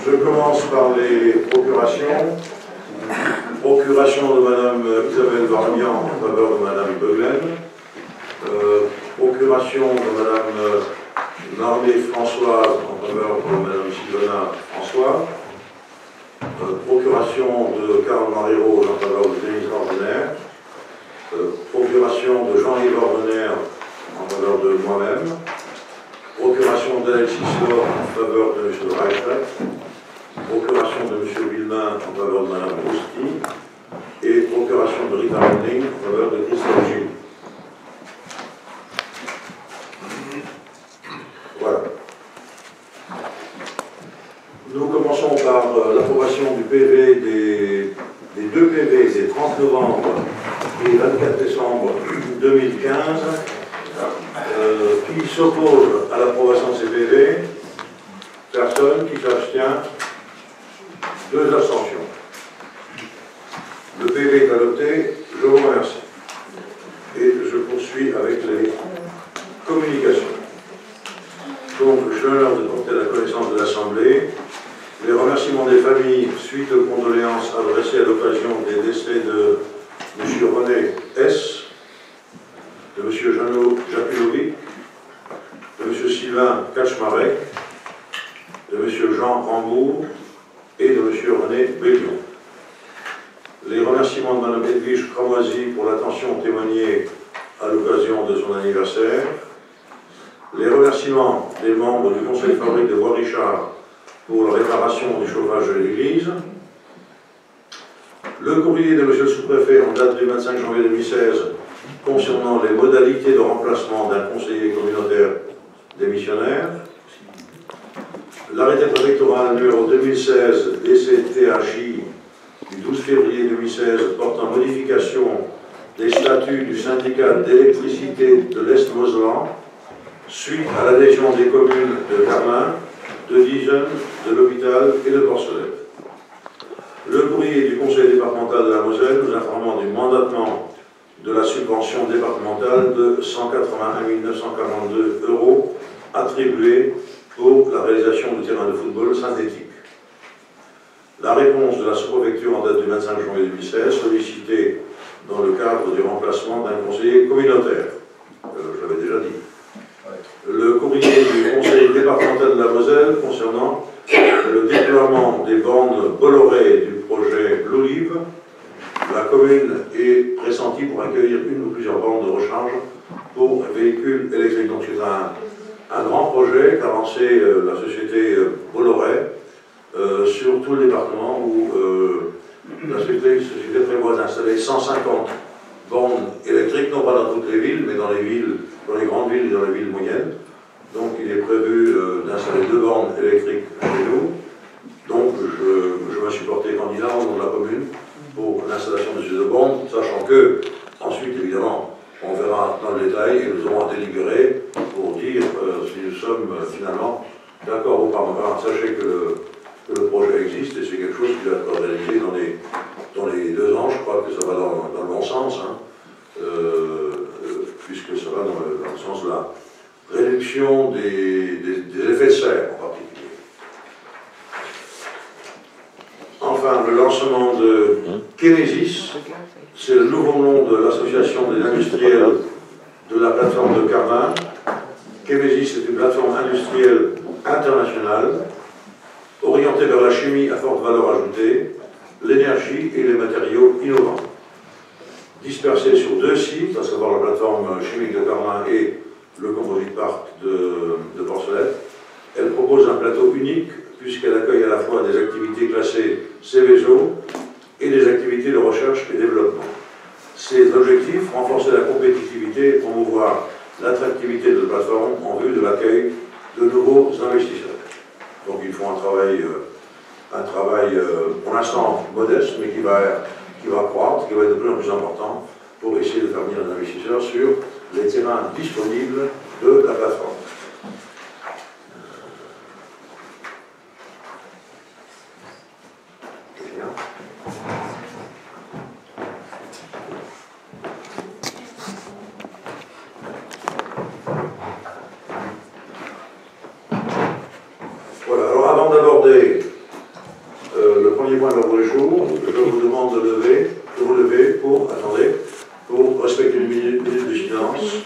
Je commence par les procurations. Procuration de Madame Isabelle Varnian en faveur de Madame Beuglen. Procuration de Madame Marley Françoise en faveur de Madame Sylvana François. Procuration de Karl-Marie Rose en faveur de Denise Ordener. Procuration de Jean-Yves Ordener en faveur de moi-même. Procuration d'Alexis Laure en faveur de M. Reichert. Procuration de M. Villemain en faveur de Mme Rousti. Et procuration de Rita Rending en faveur de Christophe Gilles. Voilà. Nous commençons par l'approbation du PV des deux PV des 30 novembre et 24 décembre 2015. Qui s'oppose à l'approbation de ces PV? Personne. Qui s'abstient? 2 abstentions. Le PV est adopté. Je vous remercie. Et je poursuis avec les communications. Donc, j'ai l'honneur de porter à la connaissance de l'Assemblée les remerciements des familles suite aux condoléances adressées à l'occasion des décès de M. René S., de M. Jeannot Jakulovic, de M. Sylvain Kaczmarek, de M. Jean Rambourg et de M. René Bellion. Les remerciements de Mme Edwige Cramoisy pour l'attention témoignée à l'occasion de son anniversaire. Les remerciements des membres du Conseil de fabrique de Bois-Richard pour la réparation du chauffage de l'église. Le courrier de M. le sous-préfet en date du 25 janvier 2016 concernant les modalités de remplacement d'un conseiller communautaire démissionnaire. L'arrêté préfectoral numéro 2016 DCTHI du 12 février 2016 portant modification des statuts du syndicat d'électricité de l'Est-Mosellan suite à l'adhésion des communes de Carmin, de Dijon, de l'Hôpital et de Porcelet. Le courrier du conseil départemental de la Moselle nous informant du mandatement de la subvention départementale de 181 942 € attribuée pour la réalisation du terrain de football synthétique. La réponse de la sous-préfecture en date du 25 janvier 2016 sollicitée dans le cadre du remplacement d'un conseiller communautaire. Je l'avais déjà dit. Le courrier du conseil départemental de la Moselle concernant le déploiement des bornes Bolloré du projet L'Olive. La commune est pressentie pour accueillir une ou plusieurs bornes de recharge pour véhicules électriques. Donc c'est un grand projet qu'a lancé la société Bolloré sur tout le département où la société prévoit d'installer 150 bornes électriques, non pas dans toutes les villes, mais dans les villes, dans les grandes villes et dans les villes moyennes. Donc il est prévu d'installer 2 bornes électriques chez nous. Donc je me suis porté candidat au nom de la commune pour l'installation de ces 2 bornes, sachant que, ensuite évidemment, on verra dans le détail et nous aurons à délibérer pour dire si nous sommes finalement d'accord ou pas. Enfin, sachez que le projet existe et c'est quelque chose qui va être réalisé dans les 2 ans. Je crois que ça va dans le bon sens, hein, puisque ça va dans le sens de la réduction des effets de serre en particulier. Enfin, le lancement de Kenesis, c'est le nouveau nom de l'association des industriels de la plateforme de Carmin. Kenesis est une plateforme industrielle internationale orientée vers la chimie à forte valeur ajoutée, l'énergie et les matériaux innovants. Dispersée sur 2 sites, à savoir la plateforme chimique de Carmin et le Composite Park de Porcelet, elle propose un plateau unique puisqu'elle accueille à la fois des activités classées Céveso et des activités de recherche et développement. Ces objectifs, renforcer la compétitivité et promouvoir l'attractivité de la plateforme en vue de l'accueil de nouveaux investisseurs. Donc ils font un travail pour l'instant modeste, mais qui va croître, qui va être de plus en plus important pour essayer de faire venir des investisseurs sur les terrains disponibles de la plateforme. Voilà, alors avant d'aborder de vous lever pour, attendez, pour respecter une minute de silence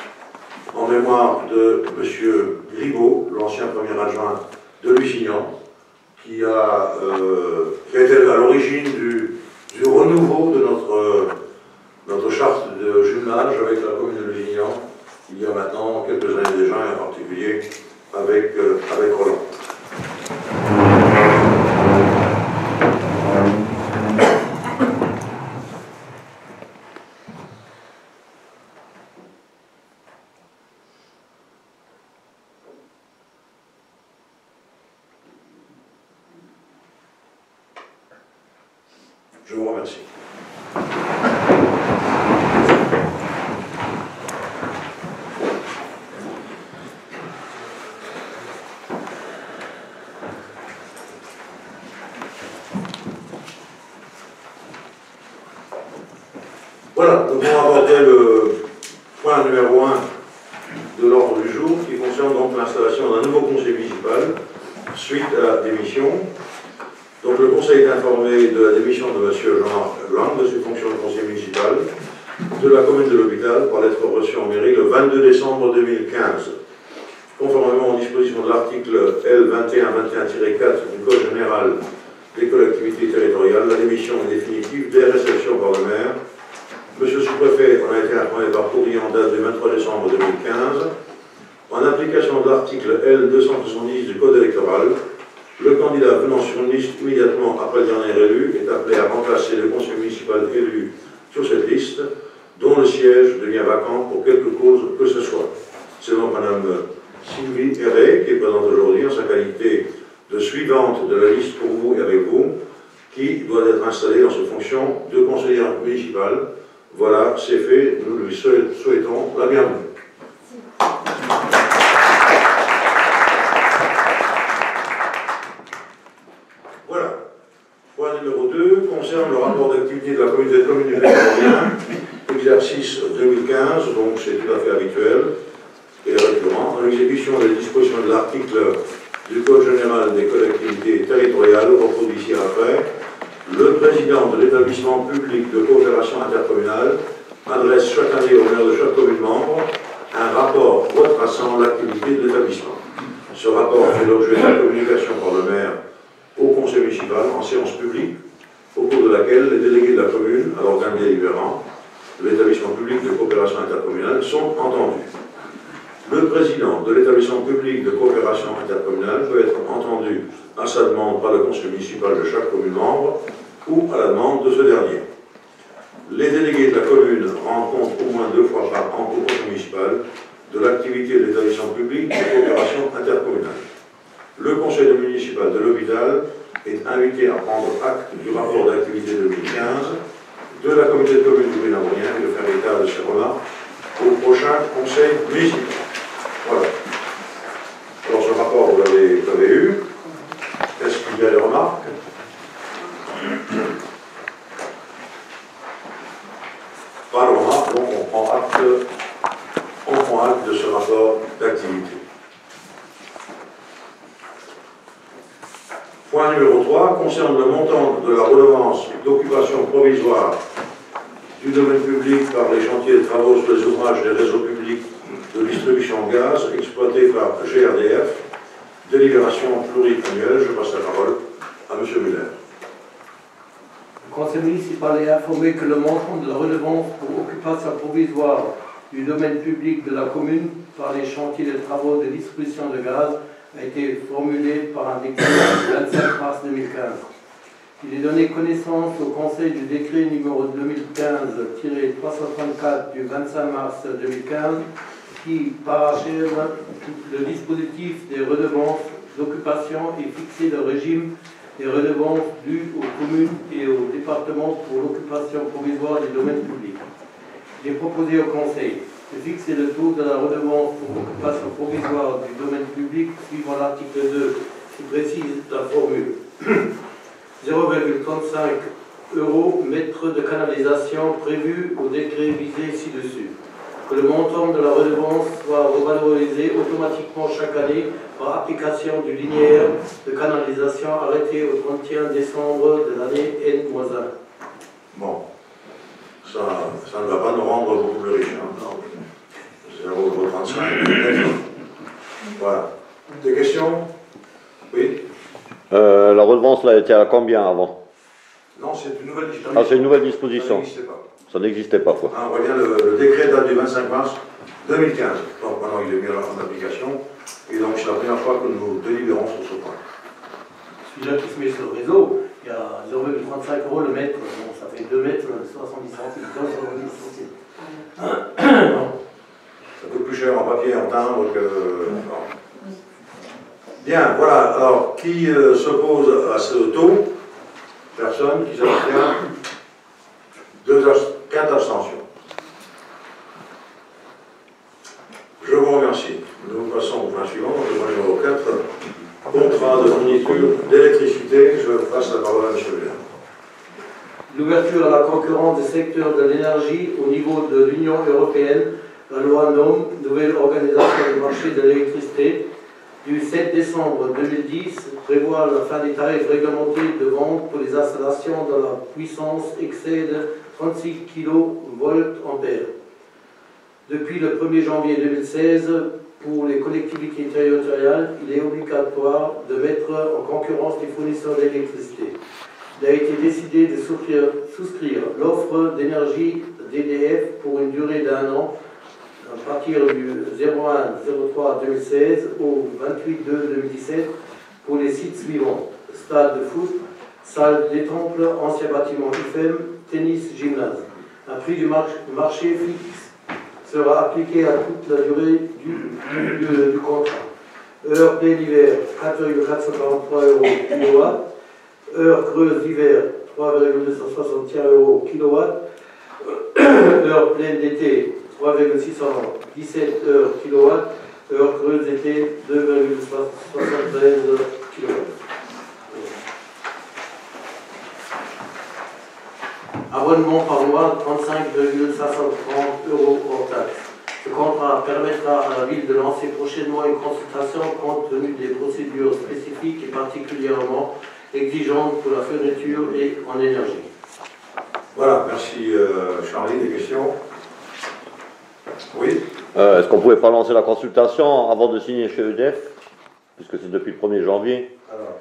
en mémoire de M. Gribaud, l'ancien premier adjoint de Lusignan, qui a été à l'origine du renouveau de notre charte de jumelage avec la commune de Lusignan, il y a maintenant quelques années déjà, et en particulier avec Roland. Je vous remercie. Voilà, nous allons aborder le point numéro 1 de l'ordre du jour qui concerne donc l'installation d'un nouveau conseil municipal suite à la démission. Donc le conseil est informé de la démission de M. Jean-Marc Lang de ses fonctions de conseiller municipal de la commune de l'Hôpital par lettre reçue en mairie le 22 décembre 2015. Conformément aux dispositions de l'article L2121-4 du Code général des collectivités territoriales, la démission est définitive dès réception par le maire. M. le sous-préfet en a été informé par courrier en date du 23 décembre 2015. En application de l'article L270 du Code électoral, le candidat venant sur une liste immédiatement après le dernier élu est appelé à remplacer le conseil municipal élu sur cette liste, dont le siège devient vacant pour quelque cause que ce soit. C'est donc Mme Sylvie Herré, qui est présente aujourd'hui en sa qualité de suivante de la liste pour vous et avec vous, qui doit être installée dans ses fonctions de conseillère municipale. Voilà, c'est fait. Nous lui souhaitons la bienvenue. Voilà. Point numéro 2 concerne le rapport d'activité de la communauté de communes du Pays-de-Maurienne, exercice 2015, donc c'est tout à fait habituel et récurrent, en exécution des dispositions de l'article du Code général des collectivités territoriales, reproduit ci-après. Le président de l'établissement public de coopération intercommunale adresse chaque année au maire de chaque commune membre un rapport retraçant l'activité de l'établissement. Ce rapport fait l'objet de la communication par le maire au conseil municipal en séance publique, au cours de laquelle les délégués de la commune à l'organe délibérant de l'établissement public de coopération intercommunale sont entendus. Le président de l'établissement public de coopération intercommunale peut être entendu à sa demande par le conseil municipal de chaque commune membre ou à la demande de ce dernier. Les délégués de la commune rendent compte au moins 2 fois par an au conseil municipal de l'activité de l'établissement public de coopération intercommunale. Le conseil municipal de l'Hôpital est invité à prendre acte du rapport d'activité 2015 de la communauté de communes du Pays-de-Maurienne et de faire état de ses remarques au prochain conseil municipal. Voilà. Alors ce rapport, vous l'avez eu. Est-ce qu'il y a des remarques? Pas de remarques, donc on prend acte de ce rapport d'activité. Point numéro 3 concerne le montant de la redevance d'occupation provisoire du domaine public par les chantiers de travaux sur les ouvrages des réseaux publics de distribution de gaz exploités par GRDF, délibération pluriannuelle. Je passe la parole à M. Muller. Le conseil municipal est informé que le montant de la redevance pour occupation provisoire du domaine public de la commune par les chantiers de travaux de distribution de gaz a été formulé par un décret du 25 mars 2015. Il est donné connaissance au Conseil du décret numéro 2015-334 du 25 mars 2015 qui parachève le dispositif des redevances d'occupation et fixé le régime des redevances dues aux communes et aux départements pour l'occupation provisoire du domaine public. Il est proposé au Conseil de fixer le taux de la redevance pour occupation provisoire du domaine public suivant l'article 2 qui précise la formule 0,35 € mètre de canalisation prévu au décret visé ci-dessus. Que le montant de la redevance soit revalorisé automatiquement chaque année par application du linéaire de canalisation arrêté au 31 décembre de l'année N-1. Bon, ça ne va pas nous rendre beaucoup plus riches. Hein. 0,35. Voilà. Des questions? Oui. La redevance, là, était à combien avant? Non, c'est une nouvelle disposition. Ah, c'est une nouvelle disposition. Ça n'existait pas. Ça n'existait pas, quoi. Ah, on voit bien, le décret date du 25 mars 2015. Donc maintenant, il est mis en application. Et donc, c'est la première fois que nous délibérons sur ce point. Celui-là qui se met sur le réseau, il y a 0,35 € le mètre, donc ça fait 2 mètres, 70 centimes, 70 centimes. Ça coûte plus cher en papier et en timbre que... Non. Bien, voilà. Alors, qui s'oppose à ce taux? Personne. Qui s'abstient? 4 abstentions. Je vous remercie. Nous passons au point suivant, donc le point numéro 4. Contrat de fourniture d'électricité. Je passe la parole à M. Béat. L'ouverture à la concurrence des secteurs de l'énergie au niveau de l'Union européenne, la loi NOM, nouvelle organisation du marché de l'électricité, du 7 décembre 2010, prévoit la fin des tarifs réglementés de vente pour les installations dont la puissance excède 36 kVA. Depuis le 1er janvier 2016, pour les collectivités territoriales, il est obligatoire de mettre en concurrence les fournisseurs d'électricité. Il a été décidé de souscrire l'offre d'énergie d'EDF pour une durée d'1 an, à partir du 01-03-2016 au 28-2-2017, pour les sites suivants: stade de foot, salle des temples, ancien bâtiment IFEM, tennis, gymnase. Un prix du marché fixe sera appliqué à toute la durée du contrat. Heure pleine d'hiver, 4,443 € kW. Heure creuse d'hiver, 3,261 € kW. Heure pleine d'été, 3,617 kW. Heure creuse d'été, 2,73 kW. Abonnement par mois, 35,530 € hors taxe. Ce contrat permettra à la ville de lancer prochainement une consultation compte tenu des procédures spécifiques et particulièrement exigeantes pour la fourniture et en énergie. Voilà, merci Charlie. Des questions? Oui. Est-ce qu'on ne pouvait pas lancer la consultation avant de signer chez EDF? Puisque c'est depuis le 1er janvier. Alors,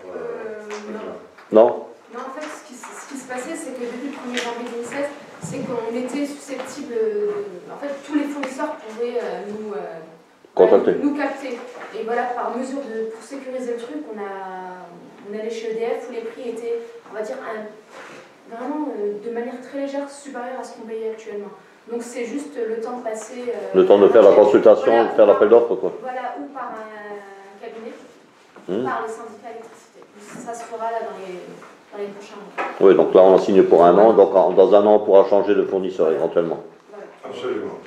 Non? Non, en fait, ce qui se passait, c'est que depuis le 1er janvier 2016, c'est qu'on était susceptible. En fait, tous les fournisseurs pouvaient nous capter. Et voilà, par mesure pour sécuriser le truc, on allait chez EDF où les prix étaient, on va dire, vraiment de manière très légère supérieure à ce qu'on payait actuellement. Donc c'est juste le temps de passer... le temps de faire la consultation, voilà, de faire l'appel d'offres, quoi. Voilà, ou par un cabinet, par le syndicat électricité. Ça se fera là dans les prochains mois. Oui, donc là on en signe pour 1 an, donc dans 1 an on pourra changer de fournisseur éventuellement. Voilà. absolument.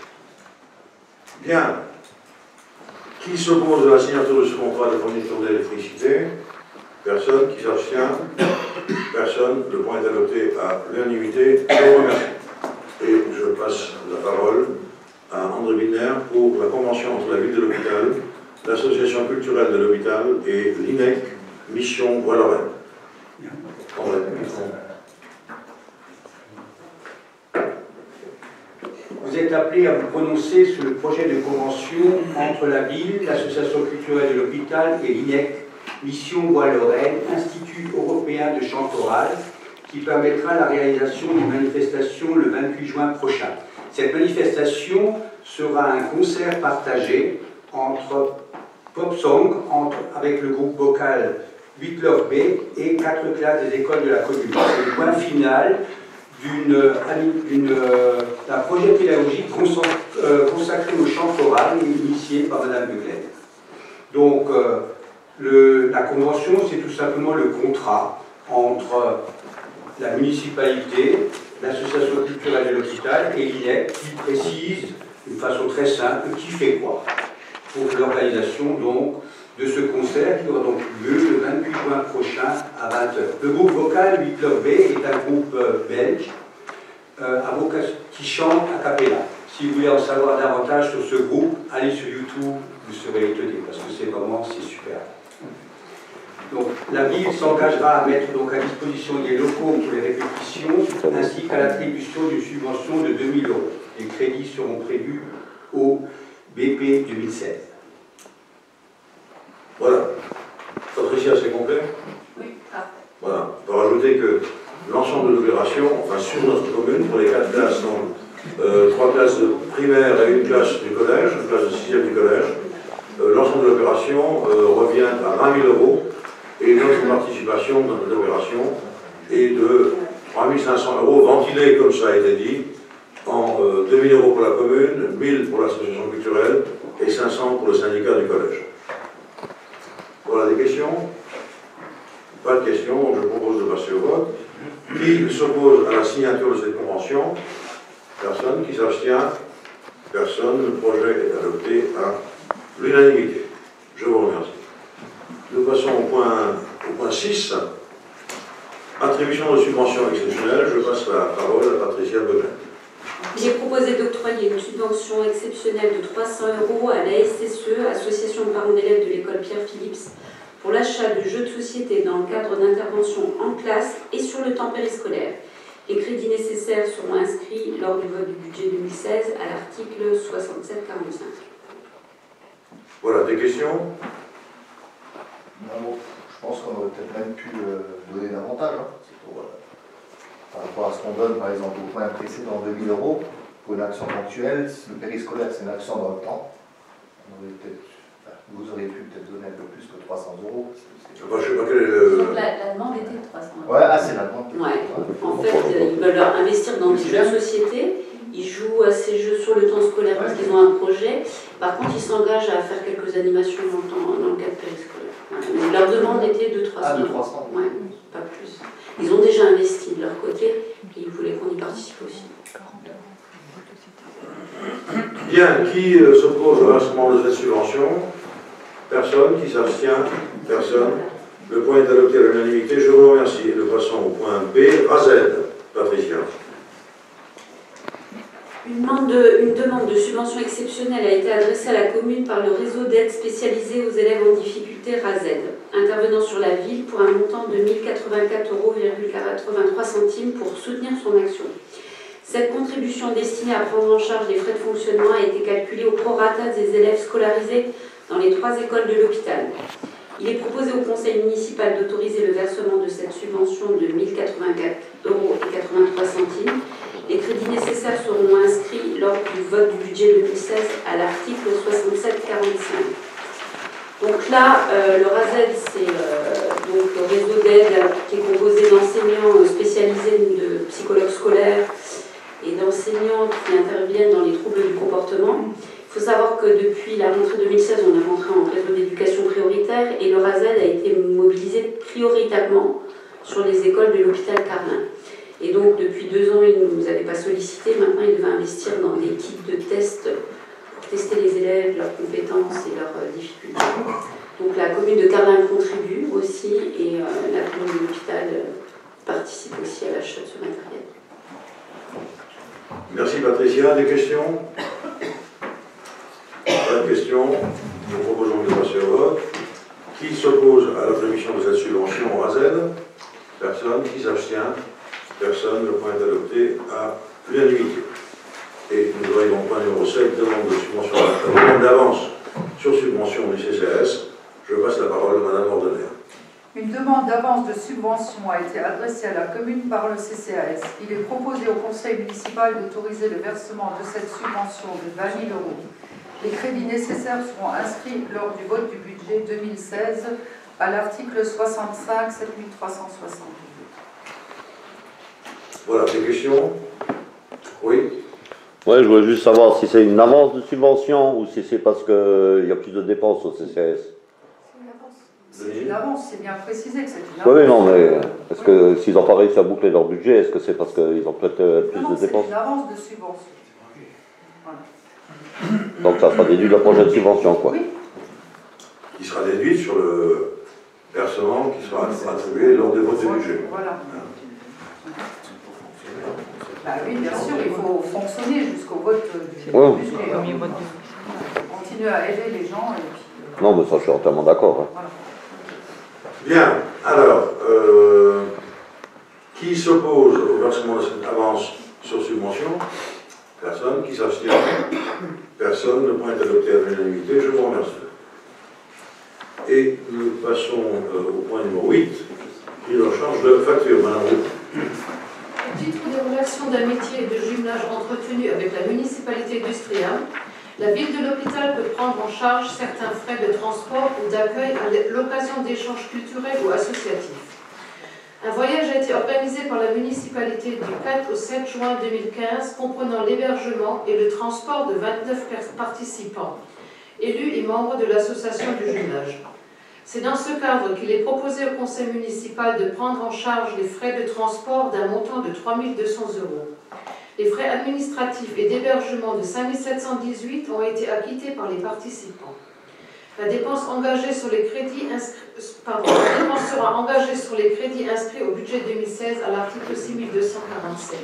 Bien. Qui s'oppose à la signature de ce contrat de fourniture d'électricité? Personne. Qui s'abstient? Personne. Le point est adopté à l'unanimité. Je vous remercie. Et je passe la parole à André Wiener pour la convention entre la ville de l'hôpital, l'association culturelle de l'hôpital et l'INEC, Mission Bois-Lorraine. Vous êtes appelé à vous prononcer sur le projet de convention entre la ville, l'association culturelle de l'hôpital et l'INEC, Mission Bois-Lorraine, Institut européen de chant choral, qui permettra la réalisation d'une manifestation le 28 juin prochain. Cette manifestation sera un concert partagé entre Pop Song, avec le groupe vocal 8 Love B et 4 classes des écoles de la commune. C'est le point final d'un projet pédagogique consacré au chant choral et initié par Mme Buglen. Donc, la convention, c'est tout simplement le contrat entre la municipalité, l'association culturelle de l'hôpital et l'INEC qui précise d'une façon très simple qui fait quoi pour l'organisation donc de ce concert qui aura donc lieu le 28 juin prochain à 20h. Le groupe vocal 8 Love B est un groupe belge qui chante a cappella. Si vous voulez en savoir davantage sur ce groupe, allez sur YouTube, vous serez étonné parce que c'est super. Donc, la ville s'engagera à mettre donc à disposition des locaux pour les répétitions, ainsi qu'à l'attribution d'une subvention de 2 000 €. Les crédits seront prévus au BP 2016. Voilà. Patricia, c'est complet? Oui, parfait. Voilà. On va rajouter que l'ensemble de l'opération, enfin sur notre commune, pour les 4 classes, donc 3 classes de primaire et une classe du collège, une classe de 6e du collège, l'ensemble de l'opération revient à 20 000 € et notre participation dans notre opération est de 3 500 € ventilés, comme ça a été dit, en 2 000 € pour la commune, 1 000 pour l'association culturelle et 500 pour le syndicat du collège. Voilà, des questions? Pas de questions, donc je propose de passer au vote. Qui s'oppose à la signature de cette convention? Personne. Qui s'abstient? Personne. Le projet est adopté à l'unanimité. Je vous remercie. Nous passons au point 6. Attribution de subventions exceptionnelles. Je passe la parole à Patricia Beuglin. Il est proposé d'octroyer une subvention exceptionnelle de 300 € à la SSE, Association de parents d'élèves de l'école Pierre Philips, pour l'achat de jeux de société dans le cadre d'interventions en classe et sur le temps périscolaire. Les crédits nécessaires seront inscrits lors du vote du budget 2016 à l'article 67-45. Voilà, des questions? Non, je pense qu'on aurait peut-être même pu donner davantage. Hein. Par rapport à ce qu'on donne, par exemple, au point précédent, 2 000 € pour une action ponctuelle. Le périscolaire, c'est une action dans le temps. Vous auriez pu peut-être donner un peu plus que 300 €. Je ne sais pas quel est le... Donc la demande était de 300 €. Ouais, ah, c'est la demande. Ouais. En fait, ils veulent investir dans des jeux de société. Ils jouent à ces jeux sur le temps scolaire parce qu'ils ont un projet. Par contre, ils s'engagent à faire quelques animations dans le cadre périscolaire. Voilà. Mais leur demande était de 300 €. Ah, de 300 €. Ouais, pas plus. Ils ont déjà investi de leur côté et ils voulaient qu'on y participe aussi. Bien, qui s'oppose au versement de cette subvention? Personne. Qui s'abstient? Personne. Le point est adopté à l'unanimité. Je vous remercie. Nous passons au point B, RAZED. Patricia. Une demande de subvention exceptionnelle a été adressée à la commune par le réseau d'aide spécialisée aux élèves en difficulté RAZED, intervenant sur la ville pour un montant de 1 084,83 € pour soutenir son action. Cette contribution destinée à prendre en charge les frais de fonctionnement a été calculée au prorata des élèves scolarisés dans les 3 écoles de l'hôpital. Il est proposé au conseil municipal d'autoriser le versement de cette subvention de 1 084,83 €. Les crédits nécessaires seront inscrits lors du vote du budget 2016 à l'article 67-45. Donc là, le RAZED, c'est donc le réseau d'aide qui est composé d'enseignants spécialisés, de psychologues scolaires et d'enseignants qui interviennent dans les troubles du comportement. Il faut savoir que depuis la rentrée 2016, on est rentré en réseau d'éducation prioritaire et le RAZED a été mobilisé prioritairement sur les écoles de l'hôpital Carlin. Et donc, depuis 2 ans, ils ne nous avaient pas sollicité. Maintenant, ils devaient investir dans des kits de tests pour tester les élèves, leurs compétences et leurs difficultés. Donc, la commune de Carlin contribue aussi et la commune de l'hôpital participe aussi à l'achat de ce matériel. Merci Patricia. Des questions? Pas de questions. Nous proposons de passer au vote. Qui s'oppose à l'attribution de cette subvention au RAZED? Personne. Qui s'abstient? Personne. Le point est adopté à l'unanimité. Et nous arrivons au point numéro 7, demande de subvention, demande d'avance sur subvention du CCAS. Je passe la parole à Madame Ordener. Une demande d'avance de subvention a été adressée à la commune par le CCAS. Il est proposé au conseil municipal d'autoriser le versement de cette subvention de 20 000 €. Les crédits nécessaires seront inscrits lors du vote du budget 2016 à l'article 65 7360. Voilà, des questions? Oui? Oui, je voulais juste savoir si c'est une avance de subvention ou si c'est parce qu'il y a plus de dépenses au CCAS. C'est une avance, c'est bien précisé que c'est une avance. Oui, non, mais est-ce que s'ils n'ont pas réussi à boucler leur budget, est-ce que c'est parce qu'ils ont peut-être plus de dépenses? C'est une avance de subvention. Voilà. Donc ça sera déduit de la prochaine subvention, quoi. Oui. Qui sera déduite sur le versement qui sera attribué lors des votes du budget. Voilà. Bah oui, bien sûr, il faut fonctionner jusqu'au vote du budget. Continuer à aider les gens. Et puis, non, mais ça, je suis entièrement d'accord. Hein. Voilà. Bien, alors, qui s'oppose au versement de cette avance sur subvention? Personne. Qui s'abstient? Personne. Le point est adopté à l'unanimité. Je vous remercie. Et nous passons au point numéro 8, qui est en charge de facture. Madame Roux. Au titre des relations d'amitié et de jumelage entretenues avec la municipalité d'Ouistreham, la ville de l'hôpital peut prendre en charge certains frais de transport ou d'accueil à l'occasion d'échanges culturels ou associatifs. Un voyage a été organisé par la municipalité du 4 au 7 juin 2015, comprenant l'hébergement et le transport de 29 participants, élus et membres de l'association du jumelage. C'est dans ce cadre qu'il est proposé au conseil municipal de prendre en charge les frais de transport d'un montant de 3 200 €. Les frais administratifs et d'hébergement de 5 718 ont été acquittés par les participants. La dépense engagée sur les crédits la dépense sera engagée sur les crédits inscrits au budget 2016 à l'article 6247.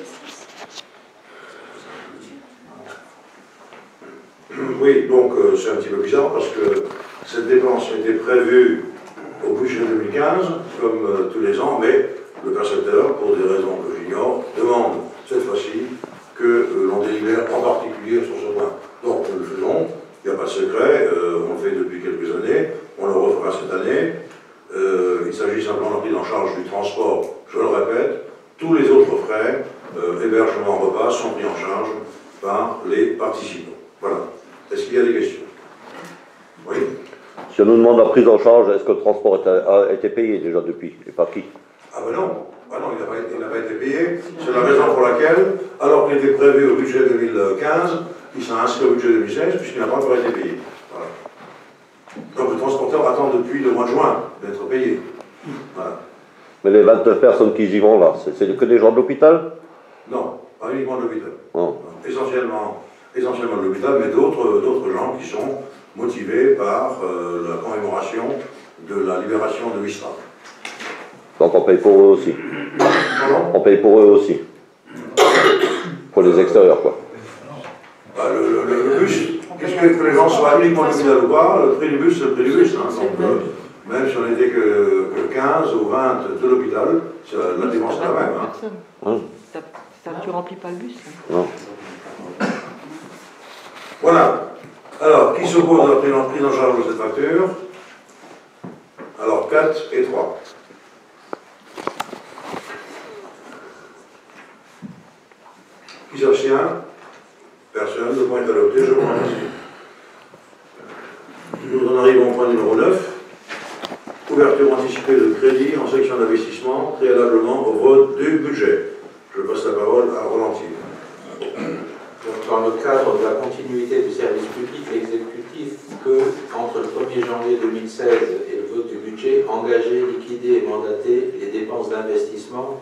Oui, donc c'est un petit peu bizarre parce que cette dépense était prévue au budget 2015, comme tous les ans, mais le percepteur, pour des raisons que j'ignore, demande cette fois-ci que l'on délibère en particulier sur ce point. Donc nous le faisons, il n'y a pas de secret, on le fait depuis quelques années, on le refera cette année. Il s'agit simplement de la prise en charge du transport, je le répète, tous les autres frais, hébergement, repas, sont pris en charge par les participants. Voilà. Est-ce qu'il y a des questions? Oui. Si on nous demande la prise en charge, est-ce que le transport a été payé déjà depuis? Et par qui? Ah ben non, ah non, il n'a pas été payé. C'est la raison pour laquelle, alors qu'il était prévu au budget 2015, il s'est inscrit au budget 2016 puisqu'il n'a pas encore été payé. Voilà. Donc le transporteur attend depuis le mois de juin d'être payé. Voilà. Mais les 29 personnes qui y vont là, c'est que des gens de l'hôpital? Non, pas uniquement de l'hôpital. Oh. Essentiellement de l'hôpital, mais d'autres gens qui sont motivés par la commémoration de la libération de Ouistreham. Donc on paye pour eux aussi. Pardon? On paye pour eux aussi. Pour les extérieurs, quoi. Bah, le bus, qu'est-ce que les gens soient uniquement de l'hôpital ou pas, le prix du bus, c'est le prix du bus. Hein, donc, même si on n'était que 15 ou 20 de l'hôpital, la dépense est la même. Hein. Tu remplis pas le bus. Non. Voilà. Alors, qui s'oppose à la prise en charge de cette facture? Alors, 4 et 3. Qui s'abstient? Personne. Le point est adopté. Je vous remercie. Nous en arrivons au point numéro 9. Ouverture anticipée de crédit en section d'investissement, préalablement au vote du budget. Je passe la parole à Roland Thiel. Dans le cadre de la continuité du service public exécutif, que, entre le 1er janvier 2016 et le vote du budget, engager, liquider et mandater les dépenses d'investissement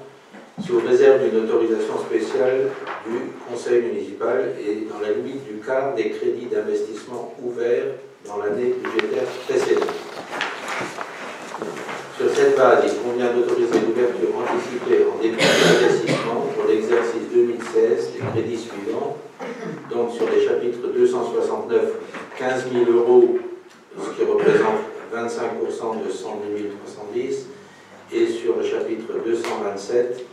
sous réserve d'une autorisation spéciale du conseil municipal et dans la limite du quart des crédits d'investissement ouverts dans l'année budgétaire précédente. Sur cette base, il convient d'autoriser l'ouverture anticipée en début d'investissement pour l'exercice 2016 des crédits suivants. Donc sur les chapitres 269, 15 000 €, ce qui représente 25% de 110 310, et sur le chapitre 227,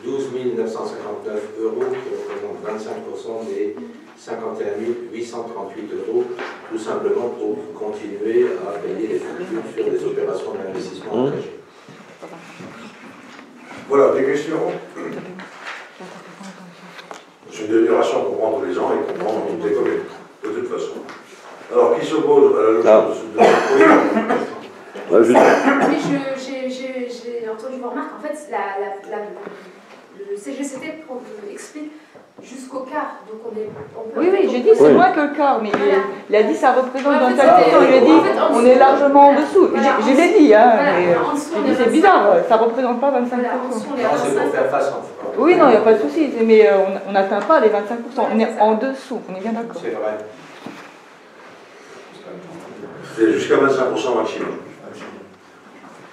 12 959 €, qui représente 25% des 51 838 €, tout simplement pour continuer à payer les factures sur des opérations d'investissement engagées. Voilà, des questions? C'est une délibération qu'on prend tous les ans et qu'on prend dans toutes les communes, de toute façon. Alors, qui s'oppose à la logique de ce... Oui, j'ai entendu vos remarques. En fait, le CGCT explique jusqu'au quart. Donc on peut oui, j'ai dit c'est moins que le quart, mais voilà. il a dit ça représente En dans fait, ta question, il a dit on est largement en dessous. Voilà, Je l'ai dit, hein, voilà, mais c'est bizarre, ça représente pas 25%. Voilà, en dessous, on est à Non, c'est 25%. pour faire face en fait. Oui, non, il n'y a pas de souci, mais on n'atteint pas les 25%, on est en dessous, on est bien d'accord. C'est vrai. C'est jusqu'à 25% maximum.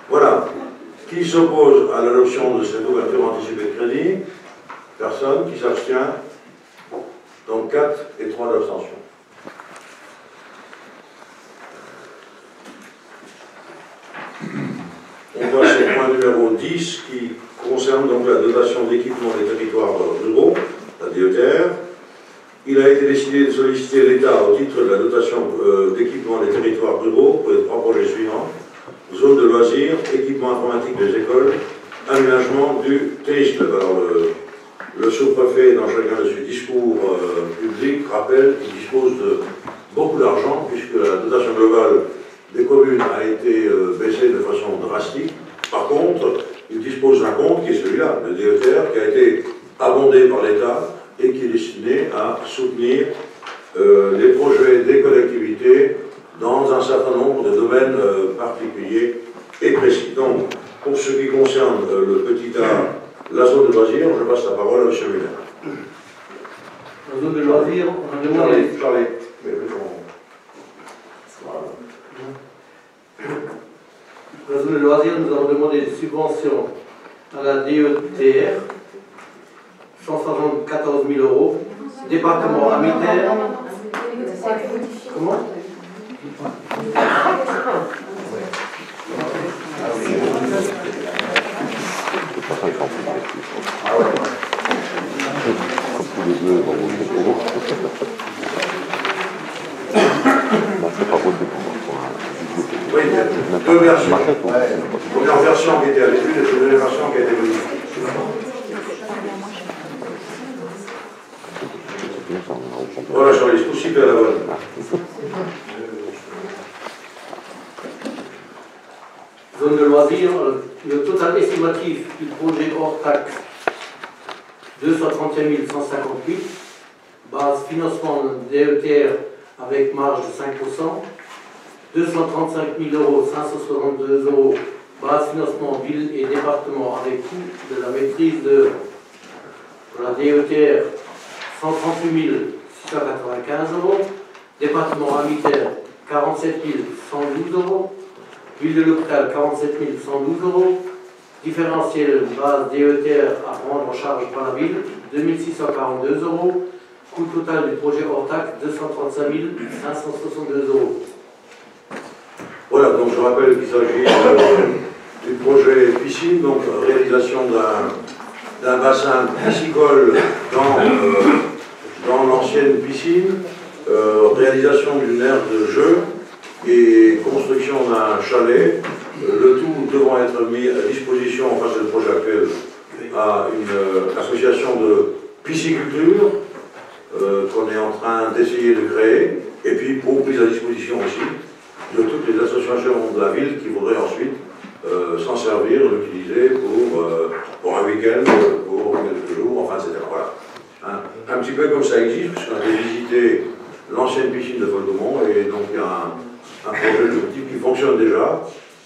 Voilà. Qui s'oppose à l'adoption de cette ouverture anticipée de crédit? Personne. Qui s'abstient? Donc 4 et 3 d'abstention. point numéro 10 qui concerne donc la dotation d'équipement des territoires ruraux, la DETR. Il a été décidé de solliciter l'État au titre de la dotation d'équipement des territoires ruraux pour les 3 projets suivants: zone de loisirs, équipement informatique des écoles, aménagement du tennis club. Alors, le sous-préfet, dans chacun de ses discours publics, rappelle qu'il dispose de beaucoup d'argent, puisque la dotation globale des communes a été baissée de façon drastique. Par contre, il dispose d'un compte qui est celui-là, le DETR, qui a été abondé par l'État et qui est destiné à soutenir les projets des collectivités dans un certain nombre de domaines particuliers et précis. Donc, pour ce qui concerne le petit A, la zone de loisirs, je passe la parole à M. Muller. La zone de loisirs, on a demandé... La zone de loisirs, nous avons demandé des subventions à la DETR, 174 000 €, département Amitaire. Comment? Oui, il y a 2 versions. La première version qui était à l'étude et la deuxième version qui a été modifiée. Voilà, Charlie, tout super à la bonne. Zone de loisirs, le total estimatif du projet hors taxe, 231 158, base financement DETR avec marge de 5%, 235 000 562 €, base financement ville et département avec coût de la maîtrise de la DETR, 138 695 €, département Amitaire, 47 112 €, ville de l'hôpital, 47 112 €, différentiel base DETR à prendre en charge par la ville, 2642 €, coût total du projet hors taxe, 235 562 €. Voilà, donc je rappelle qu'il s'agit du projet piscine, donc réalisation d'un bassin piscicole dans l'ancienne piscine, réalisation d'une aire de jeu et construction d'un chalet, le tout devant être mis à disposition, enfin c'est le projet actuel, à une association de pisciculture qu'on est en train d'essayer de créer, et puis pour mise à disposition aussi de toutes les associations de la ville qui voudraient ensuite s'en servir, l'utiliser pour un week-end, pour quelques jours, enfin etc. Voilà. Un petit peu comme ça existe, puisqu'on a visité l'ancienne piscine de Foldomont, et donc il y a un projet de ce type qui fonctionne déjà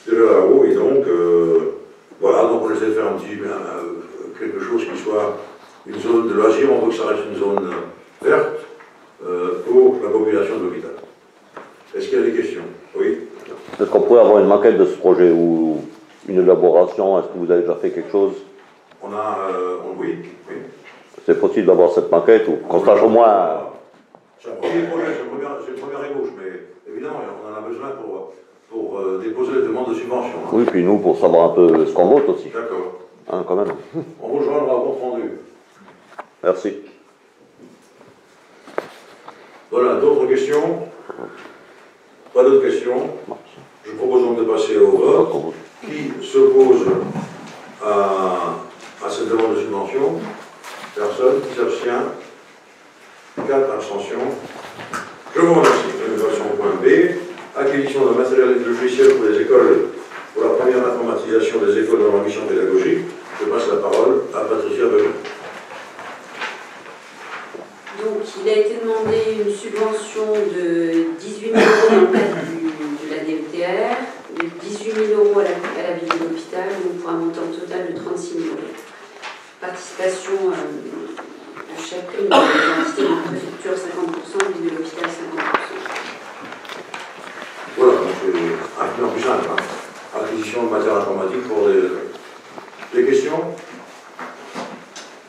là-haut, et donc voilà, donc on essaie de faire quelque chose qui soit une zone de loisirs, on veut que ça reste une zone verte pour la population de l'hôpital. Est-ce qu'il y a des questions? Oui. Est-ce qu'on pourrait avoir une maquette de ce projet ou une élaboration? Est-ce que vous avez déjà fait quelque chose? On a, oui. C'est possible d'avoir cette maquette ou qu'on sache au moins. C'est un premier projet, c'est une première ébauche, mais évidemment, on en a besoin pour déposer les demandes de subvention. Hein. Oui, puis nous, pour savoir un peu ce qu'on vote aussi. D'accord. Hein, quand même. On vous rejoindra au compte rendu. Merci. Voilà, d'autres questions? Pas d'autres questions? Je propose donc de passer au vote. Qui s'oppose à cette demande de subvention? Personne. Qui s'abstient? 4 abstentions. Je vous remercie. Nous passons au point B. Acquisition d'un matériel et de logiciel pour les écoles, pour la première informatisation des écoles dans leur mission pédagogique. Je passe la parole à Patricia Belon. Donc, il a été demandé une subvention de 18 000 € dans le cadre de la DETR, de 18 000 € à la ville de l'hôpital, donc pour un montant total de 36 000 €. Participation de chacune des entités de la préfecture 50%, ville de l'hôpital 50%. Voilà, donc c'est un peu plus simple. Hein. Acquisition de matériel informatique pour les questions?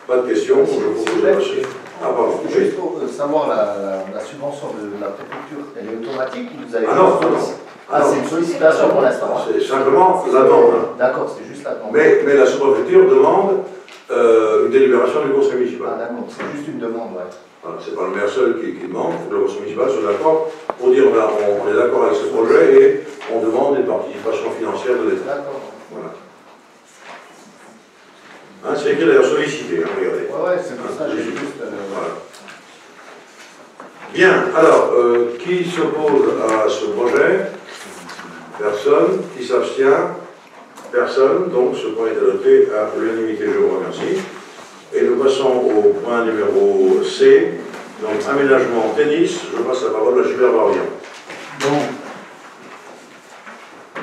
Pas de questions, je vous propose de passer. Ah, pardon. Juste pour savoir, la subvention de la préfecture, elle est automatique ou vous avez... Ah non, Ah, c'est une sollicitation pour l'instant. C'est simplement la demande. D'accord, c'est juste la demande. Mais la sous-préfecture demande une délibération du conseil municipal. Ah, d'accord, c'est juste une demande, ouais. Voilà, c'est pas le maire seul qui demande, il faut que le conseil municipal soit d'accord pour dire ben, on est d'accord avec ce projet et on demande une participation financière de l'État. D'accord. Voilà. Hein, c'est écrit d'ailleurs sollicité, hein, regardez. Ouais, c'est pour ça, j'ai juste. Voilà. Bien, alors, qui s'oppose à ce projet? Personne. Qui s'abstient? Personne. Donc, ce point est adopté à l'unanimité. Je vous remercie. Et nous passons au point numéro C, donc aménagement tennis. Je passe la parole à Gilbert Barbian. Donc,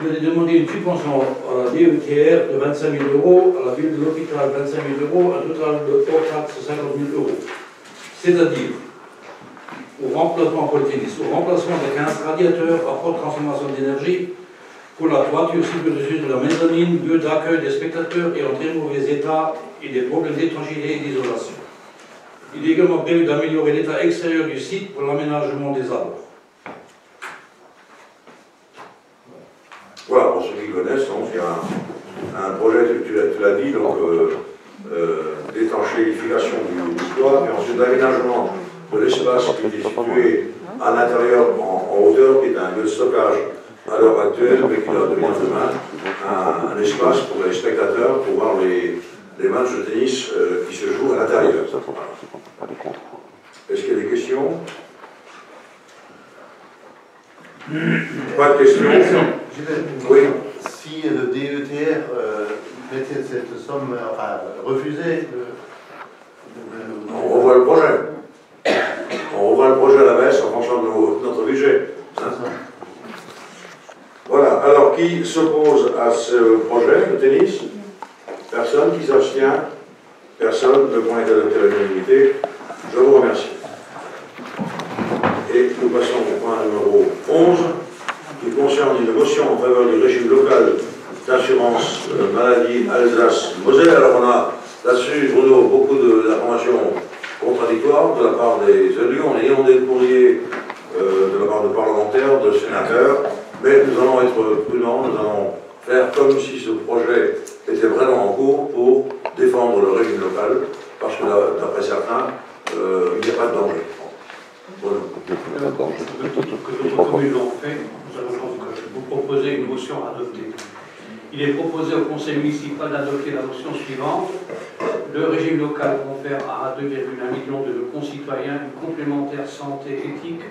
vous avez demandé une subvention à la DETR de 25 000 €, à la ville de l'hôpital 25 000 €, un total de hors taxe 50 000 €. C'est-à-dire, au remplacement pour le tennis, au remplacement de 15 radiateurs à forte transformation d'énergie pour la toiture ci-dessus de la mezzanine, lieu d'accueil des spectateurs et en très mauvais état et des problèmes d'étanchéité et d'isolation. Il est également prévu d'améliorer l'état extérieur du site pour l'aménagement des arbres. Voilà, pour ceux qui connaissent, donc, il y a un projet, tu l'as dit, donc d'étanchéification du toit, et ensuite d'aménagement de l'espace qui est situé à l'intérieur, en hauteur, qui est un lieu de stockage à l'heure actuelle, mais qui doit devenir demain un espace pour les spectateurs pour voir les matchs de tennis qui se jouent à l'intérieur. Est-ce qu'il y a des questions? Pas de questions? Oui. Si le DETR mettait cette somme, enfin refusait. On revoit le projet. On revoit le projet à la baisse en fonction de notre budget. Hein? Voilà. Alors, qui s'oppose à ce projet de tennis? Personne. Qui s'abstient? Personne. Le point est adopté à l'unanimité. Je vous remercie. Et nous passons au point numéro 11, qui concerne une motion en faveur du régime local d'assurance maladie Alsace-Moselle. Alors on a là-dessus, Bruno, beaucoup d'informations contradictoires de la part des élus. On est inondé de courriers de la part de parlementaires, de sénateurs, mais nous allons être prudents, nous allons faire comme si ce projet était vraiment en cours pour défendre le régime local, parce que d'après certains, il n'y a pas de danger. Voilà. Que d'autres communes l'ont fait, nous allons donc vous proposer une motion à adopter. Il est proposé au conseil municipal d'adopter la motion suivante. Le régime local confère à 2,1 millions de nos concitoyens une complémentaire santé éthique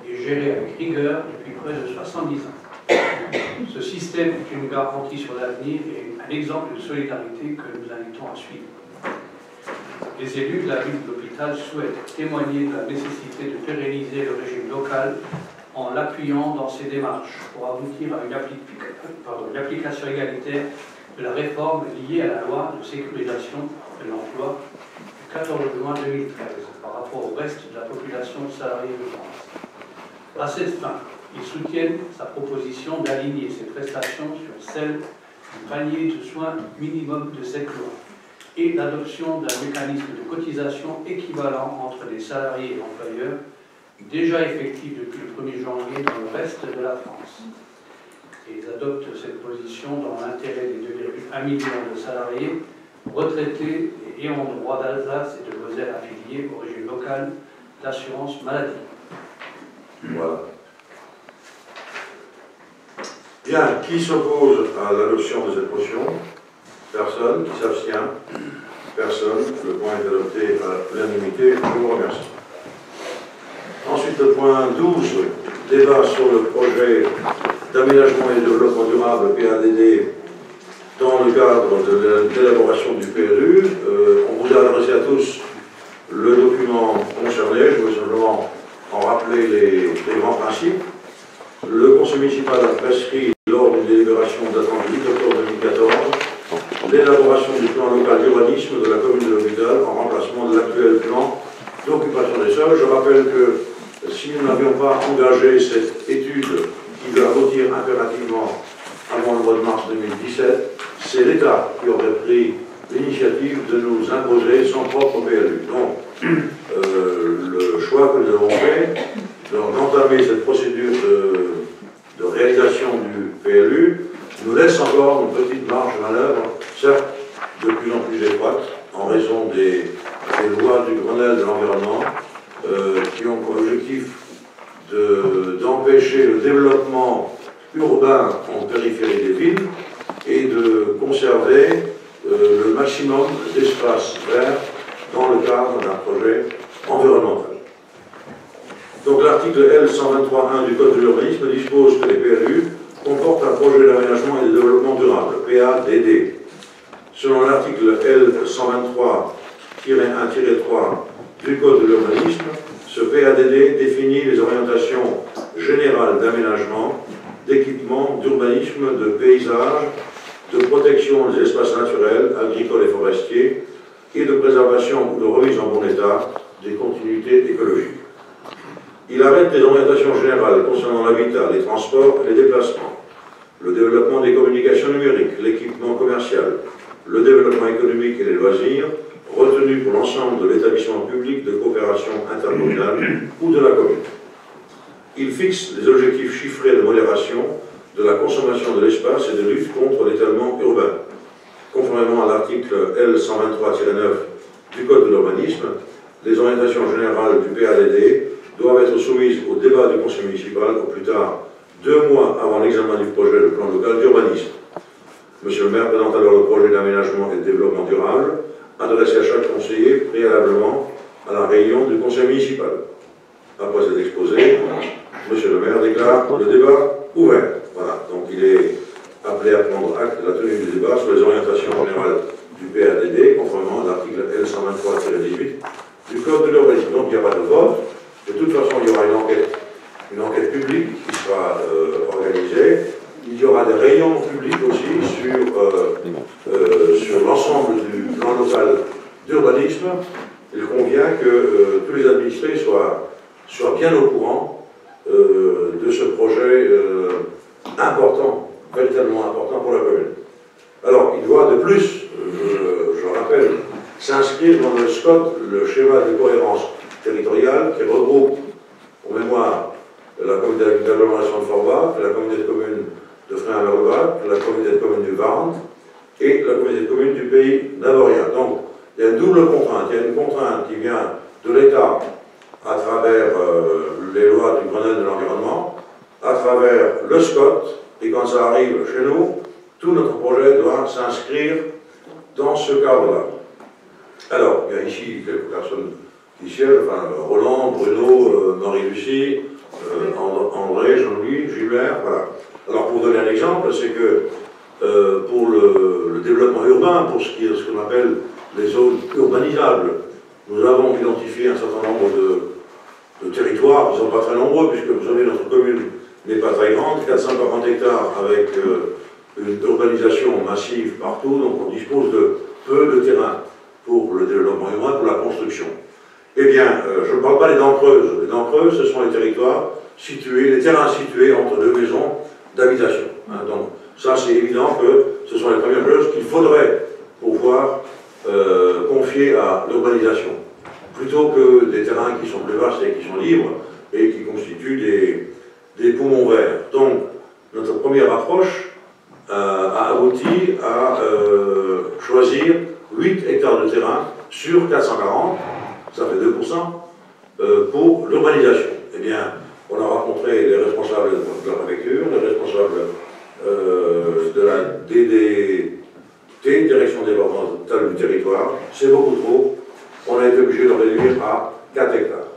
et gérée avec rigueur depuis près de 70 ans. Ce système est une garantie sur l'avenir et un exemple de solidarité que nous invitons à suivre. Les élus de la ville de l'hôpital souhaitent témoigner de la nécessité de pérenniser le régime local en l'appuyant dans ses démarches pour aboutir à une application égalitaire de la réforme liée à la loi de sécurisation de l'emploi du 14 juin 2013 par rapport au reste de la population salariée de France. À cette fin, ils soutiennent sa proposition d'aligner ces prestations sur celles du panier de soins minimum de cette loi et l'adoption d'un mécanisme de cotisation équivalent entre les salariés et employeurs, déjà effectif depuis le 1er janvier dans le reste de la France. Et ils adoptent cette position dans l'intérêt des 2,1 millions de salariés, retraités et ayant droit d'Alsace et de Moselle affiliés au régime local d'assurance maladie. Voilà. Bien, qui s'oppose à l'adoption de cette motion? Personne. Qui s'abstient? Personne. Le point est adopté à l'unanimité. Je vous remercie. Ensuite, le point 12, débat sur le projet d'aménagement et de développement durable PADD dans le cadre de l'élaboration du PLU. On vous a adressé à tous le document concerné. Je veux simplement en rappeler les grands principes. Le conseil municipal a prescrit lors d'une délibération datant du 8 octobre 2014 l'élaboration du plan local d'urbanisme de la commune de l'hôpital en remplacement de l'actuel plan d'occupation des sols. Je rappelle que si nous n'avions pas engagé cette étude qui doit aboutir impérativement avant le mois de mars 2017, c'est l'État qui aurait pris l'initiative de nous imposer son propre PLU. Donc, le choix que nous avons fait d'entamer cette procédure de réalisation du PLU nous laisse encore une petite marge de manœuvre, certes de plus en plus étroite, en raison des lois du Grenelle de l'environnement, qui ont pour objectif d'empêcher le développement urbain en périphérie des villes et de conserver le maximum d'espace vert dans le cadre d'un projet environnemental. Donc l'article L123.1 du Code de l'urbanisme dispose que les PLU comportent un projet d'aménagement et de développement durable, PADD. Selon l'article L123-1-3 du Code de l'urbanisme, ce PADD définit les orientations générales d'aménagement, d'équipement, d'urbanisme, de paysage, de protection des espaces naturels, agricoles et forestiers, et de préservation ou de remise en bon état des continuités écologiques. Il arrête les orientations générales concernant l'habitat, les transports et les déplacements, le développement des communications numériques, l'équipement commercial, le développement économique et les loisirs, retenus pour l'ensemble de l'établissement public de coopération intercommunale ou de la commune. Il fixe les objectifs chiffrés de modération de la consommation de l'espace et de lutte contre l'étalement urbain. Conformément à l'article L123-9 du Code de l'urbanisme, les orientations générales du PADD doivent être soumises au débat du conseil municipal au plus tard 2 mois avant l'examen du projet de plan local d'urbanisme. Monsieur le maire présente alors le projet d'aménagement et de développement durable, adressé à chaque conseiller préalablement à la réunion du conseil municipal. Après cet exposé, monsieur le maire déclare le débat ouvert. Voilà, donc il est appelé à prendre acte de la tenue du débat sur les orientations générales du PADD, conformément à l'article L123-18 du Code de l'urbanisme. Donc il n'y a pas de vote. De toute façon, il y aura une enquête publique qui sera organisée. Il y aura des réunions publiques aussi sur l'ensemble du plan local d'urbanisme. Il convient que tous les administrés soient bien au courant de ce projet important, véritablement important pour la commune. Alors, il doit de plus, je rappelle, s'inscrire dans le SCOT, le schéma de cohérence territoriale, qui regroupe, pour mémoire, la communauté d'agglomération de Forbach, la communauté de communes de Fréhin-Merlebac, la communauté de communes du Varent et la communauté de communes du Pays d'Avoria. Donc, il y a une double contrainte. Il y a une contrainte qui vient de l'État à travers les lois du Grenelle de l'environnement, à travers le SCOT, et quand ça arrive chez nous, tout notre projet doit s'inscrire dans ce cadre-là. Alors, il y a ici quelques personnes qui siègent, enfin, Roland, Bruno, Marie-Lucie, André, Jean-Louis, Gilbert, voilà. Alors, pour donner un exemple, c'est que pour le développement urbain, pour ce qu'on appelle les zones urbanisables, nous avons identifié un certain nombre de territoires qui ne sont pas très nombreux, puisque vous savez, notre commune n'est pas très grande, 440 hectares avec une urbanisation massive partout, donc on dispose de peu de terrain pour le développement urbain, pour la construction. Eh bien, je ne parle pas des dents creuses. Les dents creuses, ce sont les territoires situés, les terrains situés entre 2 maisons d'habitation. Hein, donc, ça, c'est évident que ce sont les premières choses qu'il faudrait pouvoir confier à l'urbanisation, plutôt que des terrains qui sont plus vastes et qui sont libres et qui constituent des poumons verts. Donc, notre première approche a abouti à choisir 8 hectares de terrain sur 440, ça fait 2%, pour l'urbanisation. Eh bien, on a rencontré les responsables de la préfecture, les responsables de la DDT, Direction départementale du territoire. C'est beaucoup trop. On a été obligé de réduire à 4 hectares.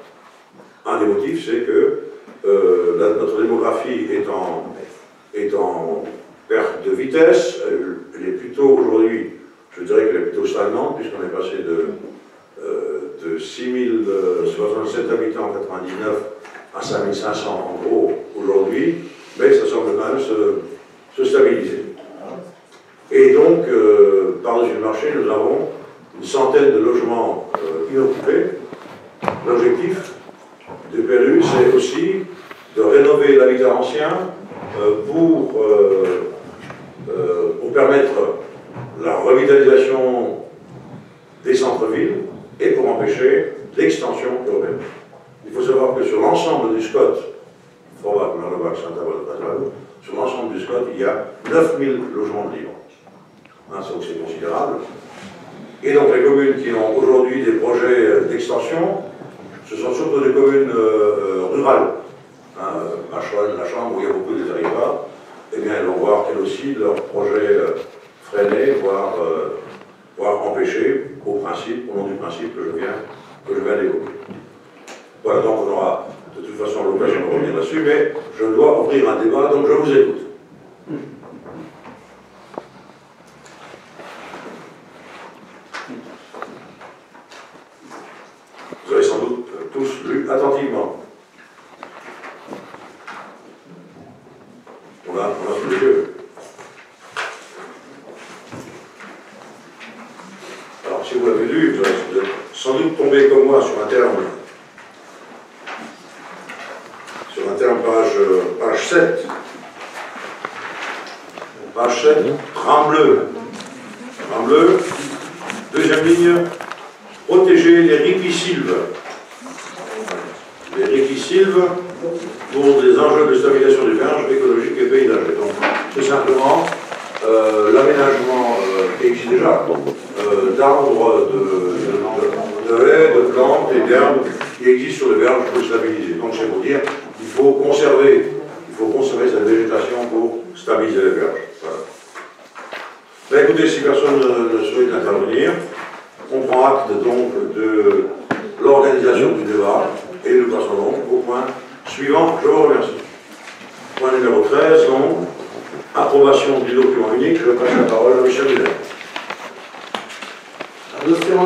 Un des motifs, c'est que notre démographie est en perte de vitesse. Elle est plutôt aujourd'hui, je dirais qu'elle est plutôt stagnante, puisqu'on est passé de 6067 habitants en 99 à 5500 en gros aujourd'hui, mais ça semble quand même se stabiliser. Et donc, par-dessus le marché, nous avons une centaine de logements inoccupés. L'objectif du PLU, c'est aussi de rénover l'habitat ancien pour permettre la revitalisation des centres-villes et pour empêcher l'extension urbaine. Il faut savoir que sur l'ensemble du SCOT, Forbach, Merlebac, Saint-Avold, sur l'ensemble du SCOT, il y a 9000 logements libres. Hein, donc c'est considérable. Et donc les communes qui ont aujourd'hui des projets d'extension, ce sont surtout des communes rurales. Hein, Machonne, la Chambre, où il y a beaucoup de territoires, eh bien elles vont voir qu'elles aussi leurs projets freinés, voire empêchés, au nom du principe que je viens d'évoquer. Voilà, donc on aura de toute façon l'occasion de revenir là-dessus, mais je dois ouvrir un débat, donc je vous écoute. Vous avez sans doute tous lu attentivement. On a sous les yeux. Alors, si vous l'avez lu, vous allez sans doute tomber comme moi sur un terme page 7. Page 7, Trembleux. Trembleux, deuxième ligne, protéger les ripisylves. Les ripisylves pour des enjeux de stabilisation du berge, écologique et paysager. Donc, c'est simplement l'aménagement qui existe déjà d'arbres, de haies, de plantes et d'herbes qui existent sur les berges pour stabiliser. Donc, c'est pour dire qu'il faut conserver cette végétation pour stabiliser les berges. Voilà. Ben, écoutez, si personne ne souhaite intervenir, on prend acte donc de l'organisation du débat et nous passons donc au point suivant. Je vous remercie. Point numéro 13, donc, approbation du document unique. Je passe la parole à Michel Muller. L'adoption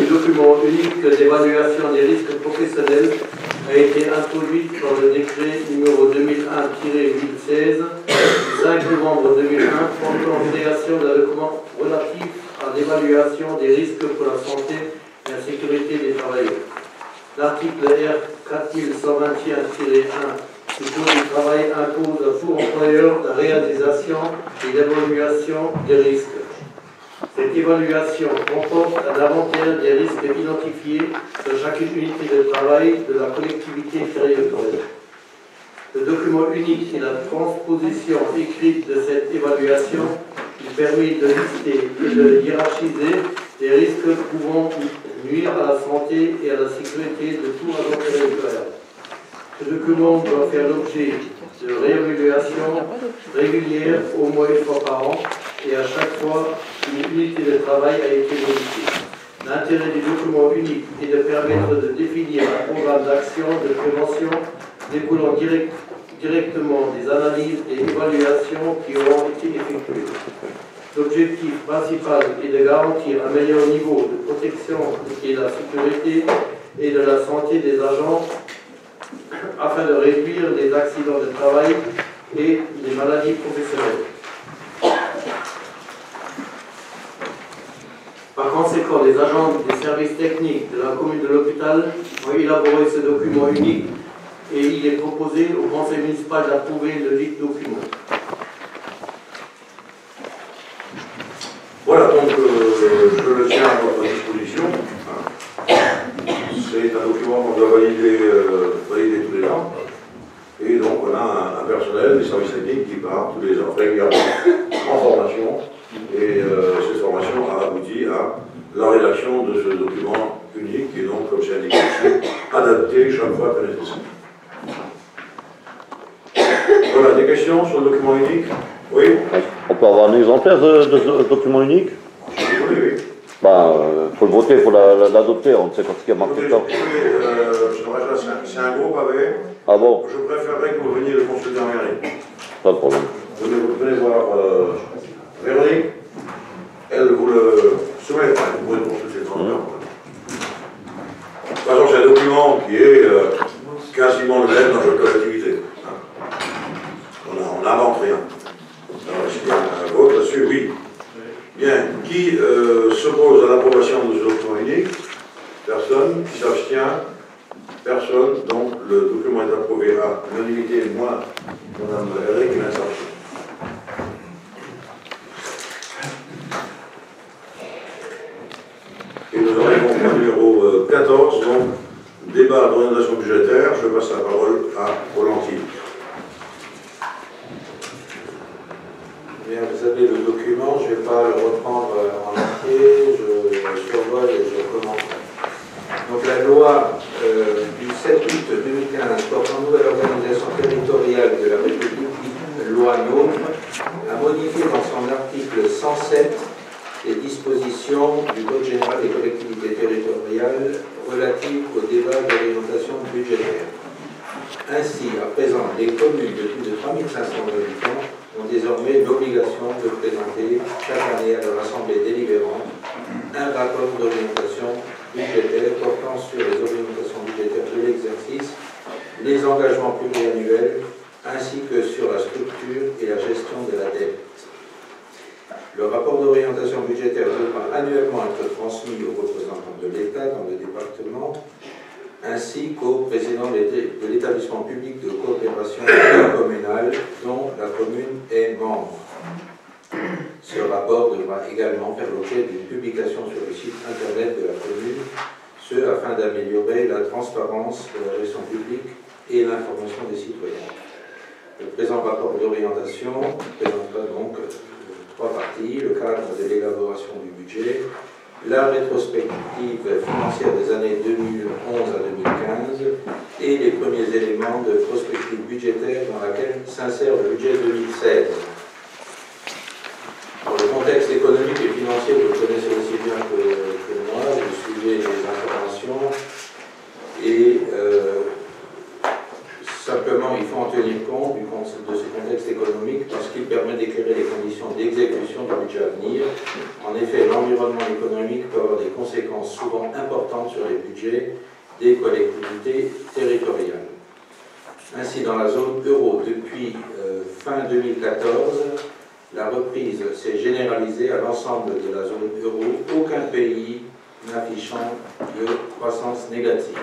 du document unique d'évaluation des risques professionnels a été introduite dans le décret numéro 2001-1016 du 5 novembre 2001 portant en création d'un document relatif à l'évaluation des risques pour la santé et la sécurité des travailleurs. L'article R 4121-1 du Code du travail impose à tout employeur la réalisation et l'évaluation des risques. Cette évaluation comporte un inventaire des risques identifiés sur chaque unité de travail de la collectivité territoriale. Le document unique et la transposition écrite de cette évaluation qui permet de lister et de hiérarchiser les risques pouvant nuire à la santé et à la sécurité de tout agent territorial. Ce document doit faire l'objet de réévaluation régulière au moins une fois par an et à chaque fois une unité de travail a été modifiée. L'intérêt du document unique est de permettre de définir un programme d'action de prévention découlant directement des analyses et évaluations qui auront été effectuées. L'objectif principal est de garantir un meilleur niveau de protection et de la sécurité et de la santé des agents afin de réduire les accidents de travail et les maladies professionnelles. Par conséquent, les agents des services techniques de la commune de l'Hôpital ont élaboré ce document unique et il est proposé au conseil municipal d'approuver le dit document. Voilà, donc je le tiens à votre disposition. C'est un document qu'on doit valider tous les ans. Et donc on a un personnel des services techniques qui part tous les ans régulièrement en formation. Et cette formation a abouti à la rédaction de ce document unique qui est donc, comme c'est indiqué ici, adapté chaque fois que nécessaire. Voilà, des questions sur le document unique? Oui? On peut avoir un exemplaire de ce document unique? Oui, oui. Ben, faut le voter, il faut l'adopter, on ne sait pas ce qu'il y a marqué dedans. C'est un gros pavé. Ah bon? Je préférerais que vous veniez le consulter en mairie. Pas de problème. Vous venez voir Véronique, elle vous le soumet, vous pouvez le consulter dans le temps. De toute façon, c'est un document qui est quasiment le même dans notre collectivité. On n'invente rien. Alors, est-ce qu'il y a un vote là-dessus? Oui. Bien. Qui s'oppose à l'approbation de ce document unique? Personne. Qui s'abstient? Personne. Donc, le document est approuvé à l'unanimité, moi, Mme Eric, qui l'intervient. Et nous arrivons au point numéro 14, donc, débat d'orientation budgétaire. Je passe la parole à Roland Thiel. Bien, vous avez le document, je ne vais pas le reprendre en entier, je survole et je commente. Donc la loi du 7 août 2015 portant nouvelle organisation territoriale de la République, loi NOTRe, a modifié dans son article 107 les dispositions du Code général des collectivités territoriales relatives au débat d'orientation budgétaire. Ainsi, à présent, les communes de plus de 3500 habitants ont désormais l'obligation de présenter chaque année à leur assemblée délibérante un rapport d'orientation budgétaire portant sur les orientations budgétaires de l'exercice, les engagements pluriannuels, ainsi que sur la structure et la gestion de la dette. Le rapport d'orientation budgétaire devra annuellement être transmis aux représentants de l'État dans le département, ainsi qu'au président de l'établissement public de coopération communale dont la commune est membre. Ce rapport devra également faire l'objet d'une publication sur le site internet de la commune, ce afin d'améliorer la transparence de la gestion publique et l'information des citoyens. Le présent rapport d'orientation présentera donc trois parties: le cadre de l'élaboration du budget, la rétrospective financière des années 2011 à 2015 et les premiers éléments de prospective budgétaire dans laquelle s'insère le budget 2016. Pour le contexte économique et financier, vous le connaissez aussi bien que moi, vous suivez les informations et simplement il faut en tenir compte de ce contexte économique parce qu'il permet d'éclairer les conditions d'exécution du budget à venir. En effet, l'environnement économique peut avoir des conséquences souvent importantes sur les budgets des collectivités territoriales. Ainsi, dans la zone euro, depuis fin 2014, la reprise s'est généralisée à l'ensemble de la zone euro, aucun pays n'affichant de croissance négative.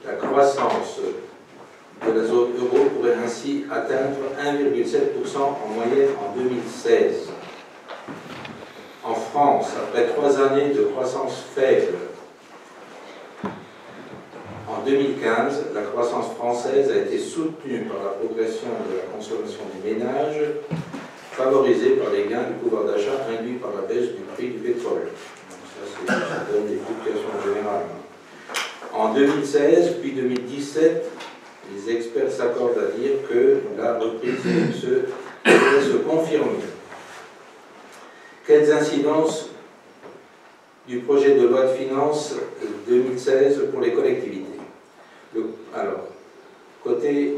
La croissance de la zone euro pourrait ainsi atteindre 1,7% en moyenne en 2016. En France, après 3 années de croissance faible, en 2015, la croissance française a été soutenue par la progression de la consommation des ménages, favorisée par les gains du pouvoir d'achat induits par la baisse du prix du pétrole. Donc ça donne des fluctuations générales. En 2016, puis 2017, les experts s'accordent à dire que la reprise pourrait se confirmer. Quelles incidences du projet de loi de finances 2016 pour les collectivités? Alors, côté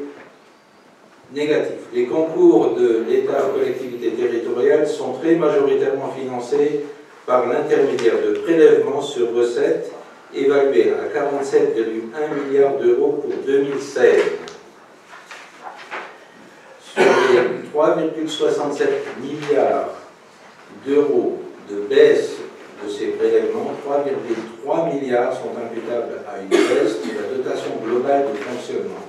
négatif, les concours de l'État aux collectivités territoriales sont très majoritairement financés par l'intermédiaire de prélèvements sur recettes évalués à 47,1 milliards d'euros pour 2016. Sur les 3,67 milliards d'euros de baisse de ces prélèvements, 3,3 milliards sont imputables à une baisse de la dotation globale de fonctionnement.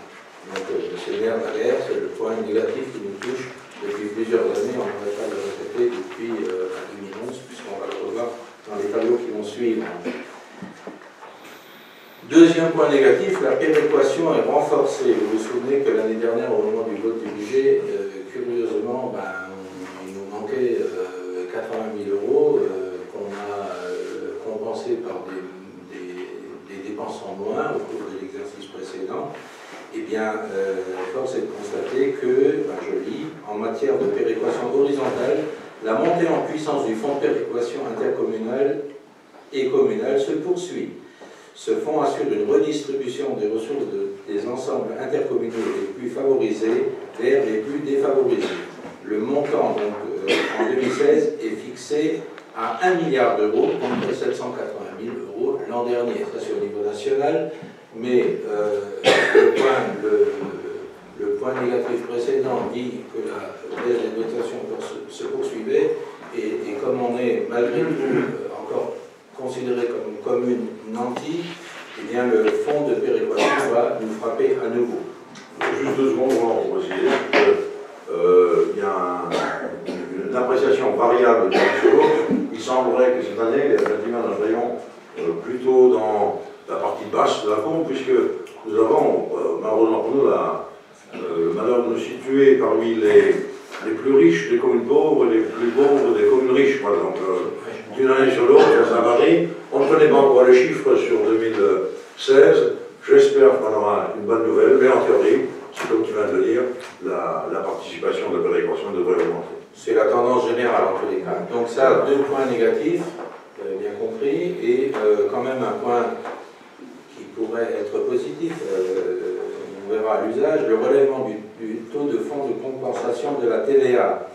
Donc, ce nerf d'alerte, c'est le point négatif qui nous touche depuis plusieurs années. On n'aurait pas le répéter depuis 2011, puisqu'on va le revoir dans les tableaux qui vont suivre. Deuxième point négatif, la péréquation est renforcée. Vous vous souvenez que l'année dernière, au moment du vote du budget, curieusement, il nous manquait 80 000 euros qu'on a compensés par des dépenses en moins au cours de l'exercice précédent. Eh bien, force est de constater que, je lis, en matière de péréquation horizontale, la montée en puissance du fonds de péréquation intercommunale et communale se poursuit. Ce fonds assure une redistribution des ressources des ensembles intercommunaux les plus favorisés vers les plus défavorisés. Le montant, donc, en 2016, est fixé à 1 milliard d'euros contre 780 000 euros l'an dernier. Ça, c'est au niveau national, mais le point négatif précédent dit que la baisse des dotations se poursuivait, et comme on est malgré tout encore considéré comme une commune nantie, eh bien le fonds de péréquation va nous frapper à nouveau. Juste 2 secondes, on va préciser qu'il y a une appréciation variable de la chose. Il semblerait que cette année, effectivement, nous soyons plutôt dans la partie basse de la courbe, puisque nous avons, malheureusement pour nous, le malheur de nous situer parmi les plus plus riches des communes pauvres et les plus pauvres des communes riches. Voilà, donc, d'une année sur l'autre, ça varie. On ne connaît pas encore les chiffres sur 2016. J'espère qu'on aura une bonne nouvelle, mais en théorie, c'est comme tu viens de le dire, la participation de la péréquation devrait augmenter. C'est la tendance générale en tous les cas. Donc ça, 2 points négatifs, bien compris, et quand même un point qui pourrait être positif, on verra à l'usage, le relèvement du taux de fonds de compensation de la TVA.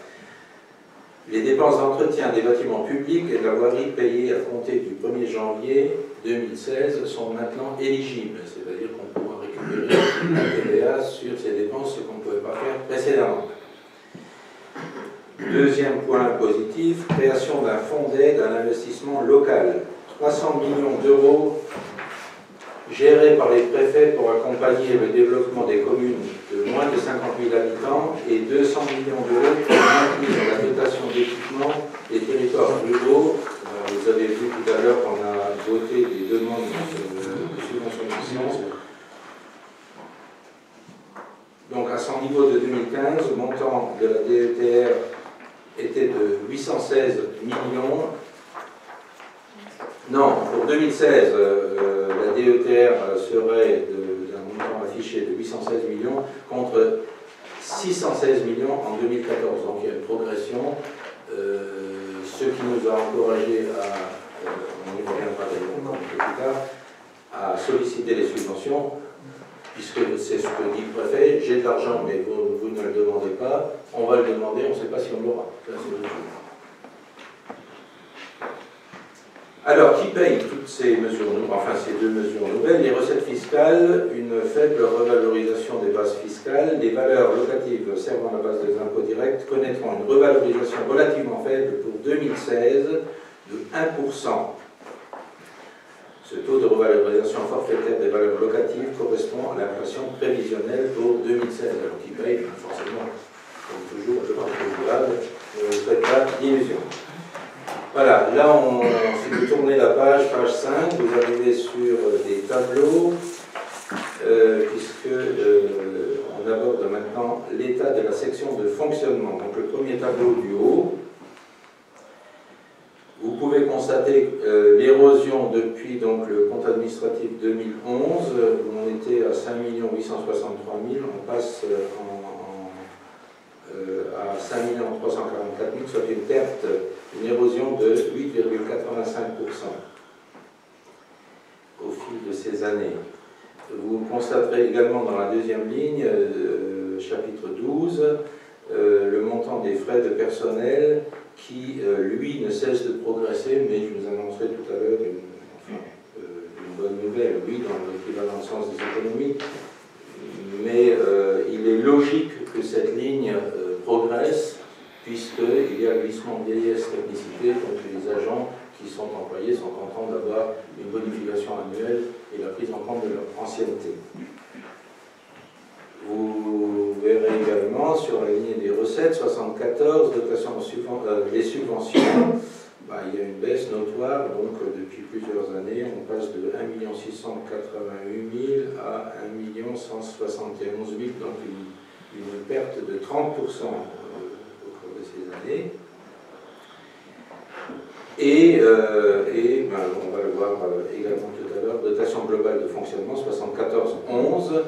Les dépenses d'entretien des bâtiments publics et de la voirie payées à compter du 1er janvier 2016 sont maintenant éligibles, c'est-à-dire qu'on pourra récupérer la TVA sur ces dépenses, ce qu'on ne pouvait pas faire précédemment. Deuxième point positif, création d'un fonds d'aide à l'investissement local. 300 millions d'euros gérés par les préfets pour accompagner le développement des communes de moins de 50 000 habitants et 200 millions d'euros pour maintenir la dotation d'équipement des territoires ruraux. Vous avez vu tout à l'heure qu'on a voté des demandes de subvention de puissance. Donc à son niveau de 2015, le montant de la DETR était de 816 millions. Non, pour 2016, la DETR serait d'un montant affiché de 816 millions contre 616 millions en 2014. Donc il y a une progression. Ce qui nous a encouragés on y reviendra d'ailleurs plus tard, à solliciter les subventions, puisque c'est ce que dit le préfet, j'ai de l'argent mais vous ne le demandez pas, on va le demander, on ne sait pas si on l'aura. Alors, qui paye toutes ces mesures, enfin ces 2 mesures nouvelles? Les recettes fiscales, une faible revalorisation des bases fiscales, les valeurs locatives servant à la base des impôts directs connaîtront une revalorisation relativement faible pour 2016 de 1%. Ce taux de revalorisation forfaitaire des valeurs locatives correspond à l'inflation prévisionnelle pour 2016. Alors, qui paye, forcément, comme toujours, je pense que vous ne faites pas d'illusion. Voilà, là, si vous tournez la page 5, vous arrivez sur des tableaux, puisque on aborde maintenant l'état de la section de fonctionnement. Donc le premier tableau du haut, vous pouvez constater l'érosion depuis donc, le compte administratif 2011, où on était à 5 863 000, on passe à 5 344 000, soit une perte, une érosion de 8,85% au fil de ces années. Vous constaterez également dans la deuxième ligne, chapitre 12, le montant des frais de personnel qui, lui, ne cesse de progresser, mais je vous annoncerai tout à l'heure une bonne nouvelle, oui, dans l'équivalent sens des économies, mais il est logique que cette ligne progresse, puisqu'il y a glissement de vieillesse technicité, donc les agents qui sont employés sont contents d'avoir une bonification annuelle et la prise en compte de leur ancienneté. Vous verrez également sur la ligne des recettes, 74, dotation les subventions, il y a une baisse notoire, donc depuis plusieurs années, on passe de 1 688 000 à 1 171 000, donc une perte de 30% au cours de ces années. Et on va le voir également tout à l'heure, dotation globale de fonctionnement 74,11.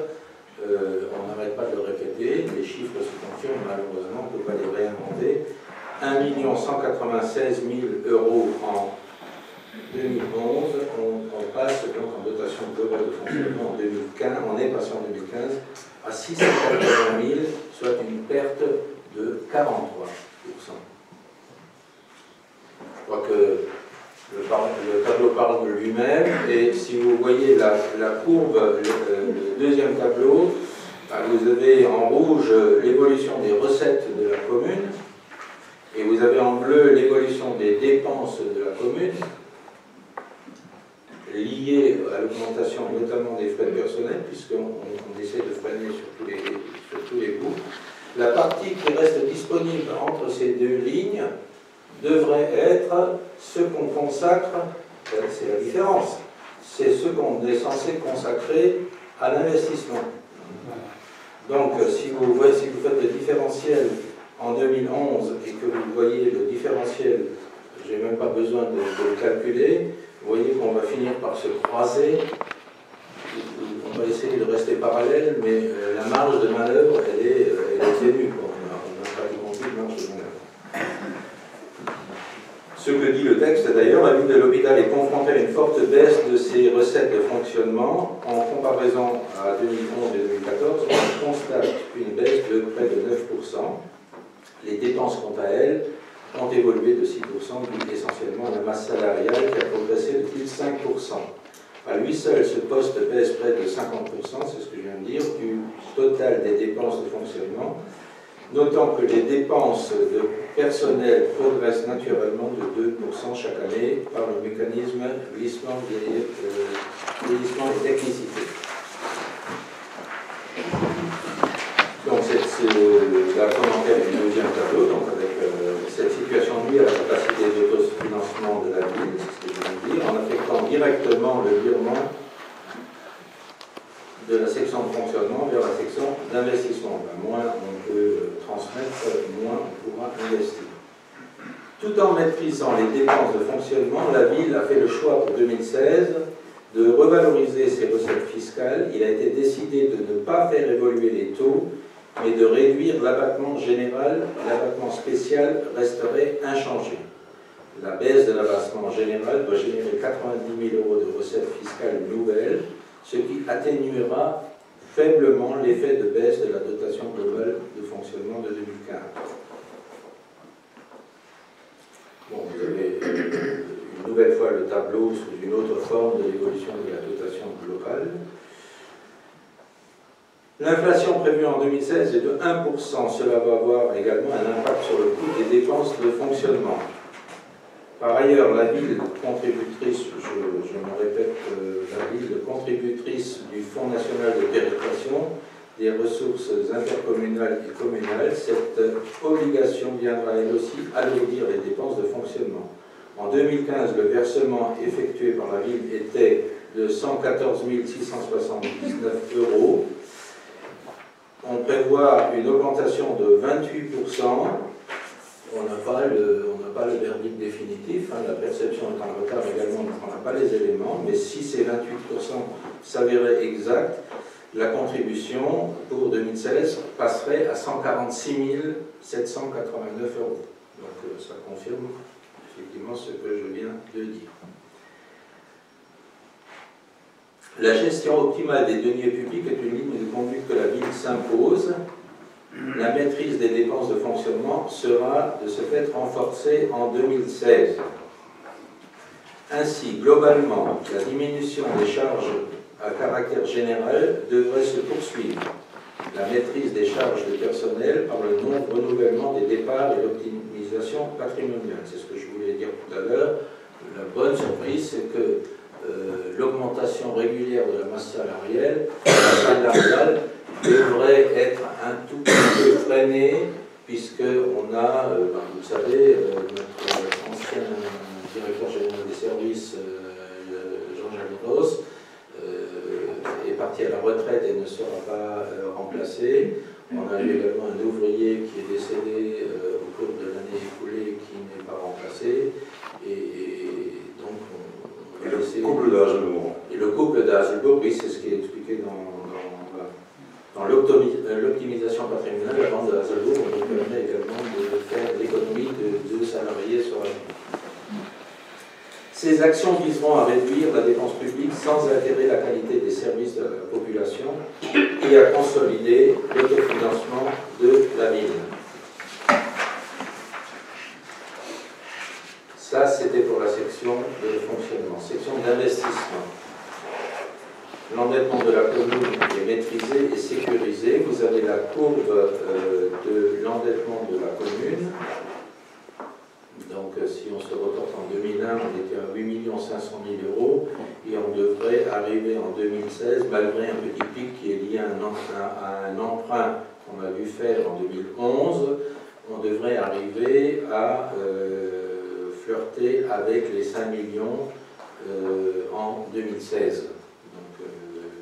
On n'arrête pas de le répéter, les chiffres se confirment, malheureusement, on ne peut pas les réinventer. 1 196 000 euros en 2011, on passe donc en dotation globale de fonctionnement en 2015, on est passé en 2015 à 680 000, soit une perte de 43%. Je crois que le tableau parle de lui-même, et si vous voyez la courbe, le deuxième tableau, vous avez en rouge l'évolution des recettes de la commune, et vous avez en bleu l'évolution des dépenses de la commune, liées à l'augmentation notamment des frais de personnel, puisqu'on essaie de freiner sur tous les bouts. La partie qui reste disponible entre ces deux lignes devrait être ce qu'on consacre, c'est la différence, c'est ce qu'on est censé consacrer à l'investissement. Donc si vous faites le différentiel en 2011 et que vous voyez le différentiel, je n'ai même pas besoin de le calculer, vous voyez qu'on va finir par se croiser. On va essayer de rester parallèle, mais la marge de manœuvre, elle est ténue. On n'a pas tout compris de marge de manœuvre. Ce que dit le texte, d'ailleurs, la ville de l'hôpital est confrontée à une forte baisse de ses recettes de fonctionnement. En comparaison à 2011 et 2014, on constate une baisse de près de 9%. Les dépenses, quant à elles, ont évolué de 6%, dû essentiellement à la masse salariale qui a progressé de plus de 5%. À lui seul, ce poste pèse près de 50%, c'est ce que je viens de dire, du total des dépenses de fonctionnement, notant que les dépenses de personnel progressent naturellement de 2% chaque année par le mécanisme glissement et technicité. Donc c'est la commentaire du deuxième tableau, donc avec cette situation nuit à la capacité d'autofinancement de la ville, c'est ce que je viens de dire, en affectant directement le virement de la section de fonctionnement vers la section d'investissement. Moins on peut transmettre, moins on pourra investir. Tout en maîtrisant les dépenses de fonctionnement, la ville a fait le choix pour 2016 de revaloriser ses recettes fiscales. Il a été décidé de ne pas faire évoluer les taux, mais de réduire l'abattement général. L'abattement spécial resterait inchangé. La baisse de l'abattement général doit générer 90 000 € de recettes fiscales nouvelles, ce qui atténuera faiblement l'effet de baisse de la dotation globale de fonctionnement de 2015. Bon, vous avez une nouvelle fois le tableau sous une autre forme de l'évolution de la dotation globale. L'inflation prévue en 2016 est de 1%. Cela va avoir également un impact sur le coût des dépenses de fonctionnement. Par ailleurs, la ville contributrice, je me répète, la ville contributrice du Fonds national de péréquation des ressources intercommunales et communales, cette obligation viendra elle aussi alourdir les dépenses de fonctionnement. En 2015, le versement effectué par la ville était de 114 679 €. On prévoit une augmentation de 28%. On n'a pas le verdict définitif, hein, la perception est en retard également, donc on n'a pas les éléments, mais si ces 28% s'avéraient exacts, la contribution pour 2016 passerait à 146 789 €. Donc ça confirme effectivement ce que je viens de dire. La gestion optimale des deniers publics est une ligne de conduite que la ville s'impose. La maîtrise des dépenses de fonctionnement sera de ce fait renforcée en 2016. Ainsi, globalement, la diminution des charges à caractère général devrait se poursuivre. La maîtrise des charges de personnel par le non-renouvellement des départs et l'optimisation patrimoniale. C'est ce que je voulais dire tout à l'heure. La bonne surprise, c'est que l'augmentation régulière de la masse salariale devrait être un tout petit peu freinée, puisqu'on a, vous savez, notre ancien directeur général des services, Jean-Jacques Gross, est parti à la retraite et ne sera pas remplacé. On a eu également un ouvrier qui est décédé au cours de l'année écoulée qui n'est pas remplacé. Et donc, on va essayer... couple d'Hazelbourg. Et le couple d'Hazelbourg, oui, c'est ce qui est expliqué dans l'optimisation patrimoniale. La vente de Hazelbourg nous permet également de faire l'économie de 2 salariés sur la vie. Ces actions viseront à réduire la dépense publique sans altérer la qualité des services de la population et à consolider l'autofinancement de la ville. Ça, c'était pour la section de fonctionnement. Section d'investissement. L'endettement de la commune est maîtrisé et sécurisé. Vous avez la courbe de l'endettement de la commune. Donc, si on se reporte en 2001, on était à 8 500 000 € et on devrait arriver en 2016, malgré un petit pic qui est lié à un emprunt qu'on a dû faire en 2011, on devrait arriver à flirter avec les 5 millions en 2016. Donc,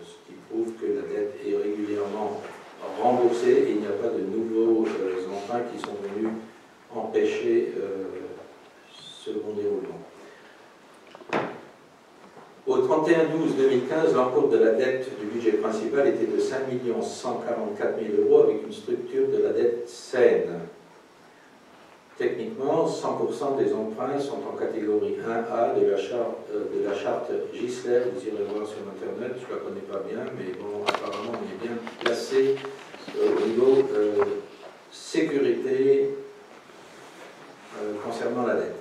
ce qui prouve que la dette est régulièrement remboursée et il n'y a pas de nouveaux emprunts qui sont venus venu empêcher ce bon déroulement. Au 31/12/2015, l'encours de la dette du budget principal était de 5 144 000 € avec une structure de la dette saine. Techniquement, 100% des emprunts sont en catégorie 1A de la charte Gisler. Vous irez voir sur Internet, je ne la connais pas bien, mais bon, apparemment on est bien placé au niveau sécurité concernant la dette.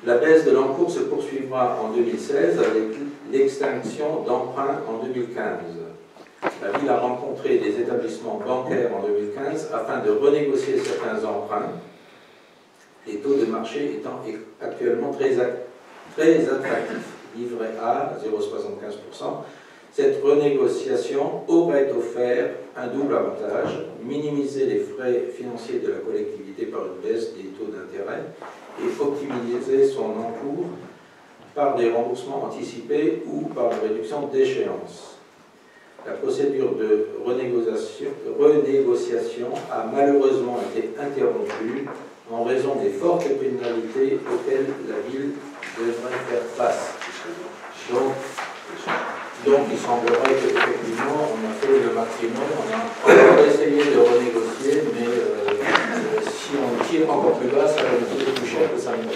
La baisse de l'encours se poursuivra en 2016 avec l'extinction d'emprunts en 2015. La ville a rencontré des établissements bancaires en 2015 afin de renégocier certains emprunts, les taux de marché étant actuellement très attractifs. Livret A, 0,75%. Cette renégociation aurait offert un double avantage, minimiser les frais financiers de la collectivité par une baisse des taux d'intérêt et optimiser son encours par des remboursements anticipés ou par la réduction d'échéance. La procédure de renégociation a malheureusement été interrompue en raison des fortes pénalités auxquelles la ville devrait faire face. Donc il semblerait qu'effectivement, on a fait le maximum, on va essayer de renégocier, mais si on tire encore plus bas, ça va nous coûter plus cher que ça ne va.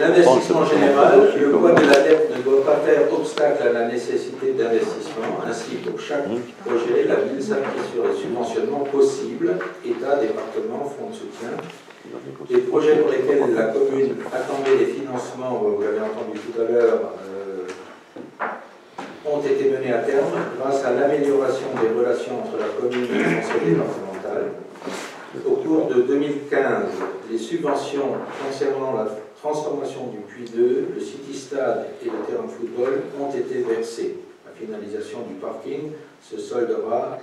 L'investissement général, le poids de la dette ne doit pas faire obstacle à la nécessité d'investissement. Ainsi, pour chaque projet, la ville s'appuie sur les subventionnements possibles, État, département, fonds de soutien. Les projets pour lesquels la commune attendait les financements, vous l'avez entendu tout à l'heure, ont été menés à terme grâce à l'amélioration des relations entre la commune et le conseil départemental. Au cours de 2015, les subventions concernant la transformation du Puy 2, le City-Stade et le terrain de football ont été versées. La finalisation du parking se soldera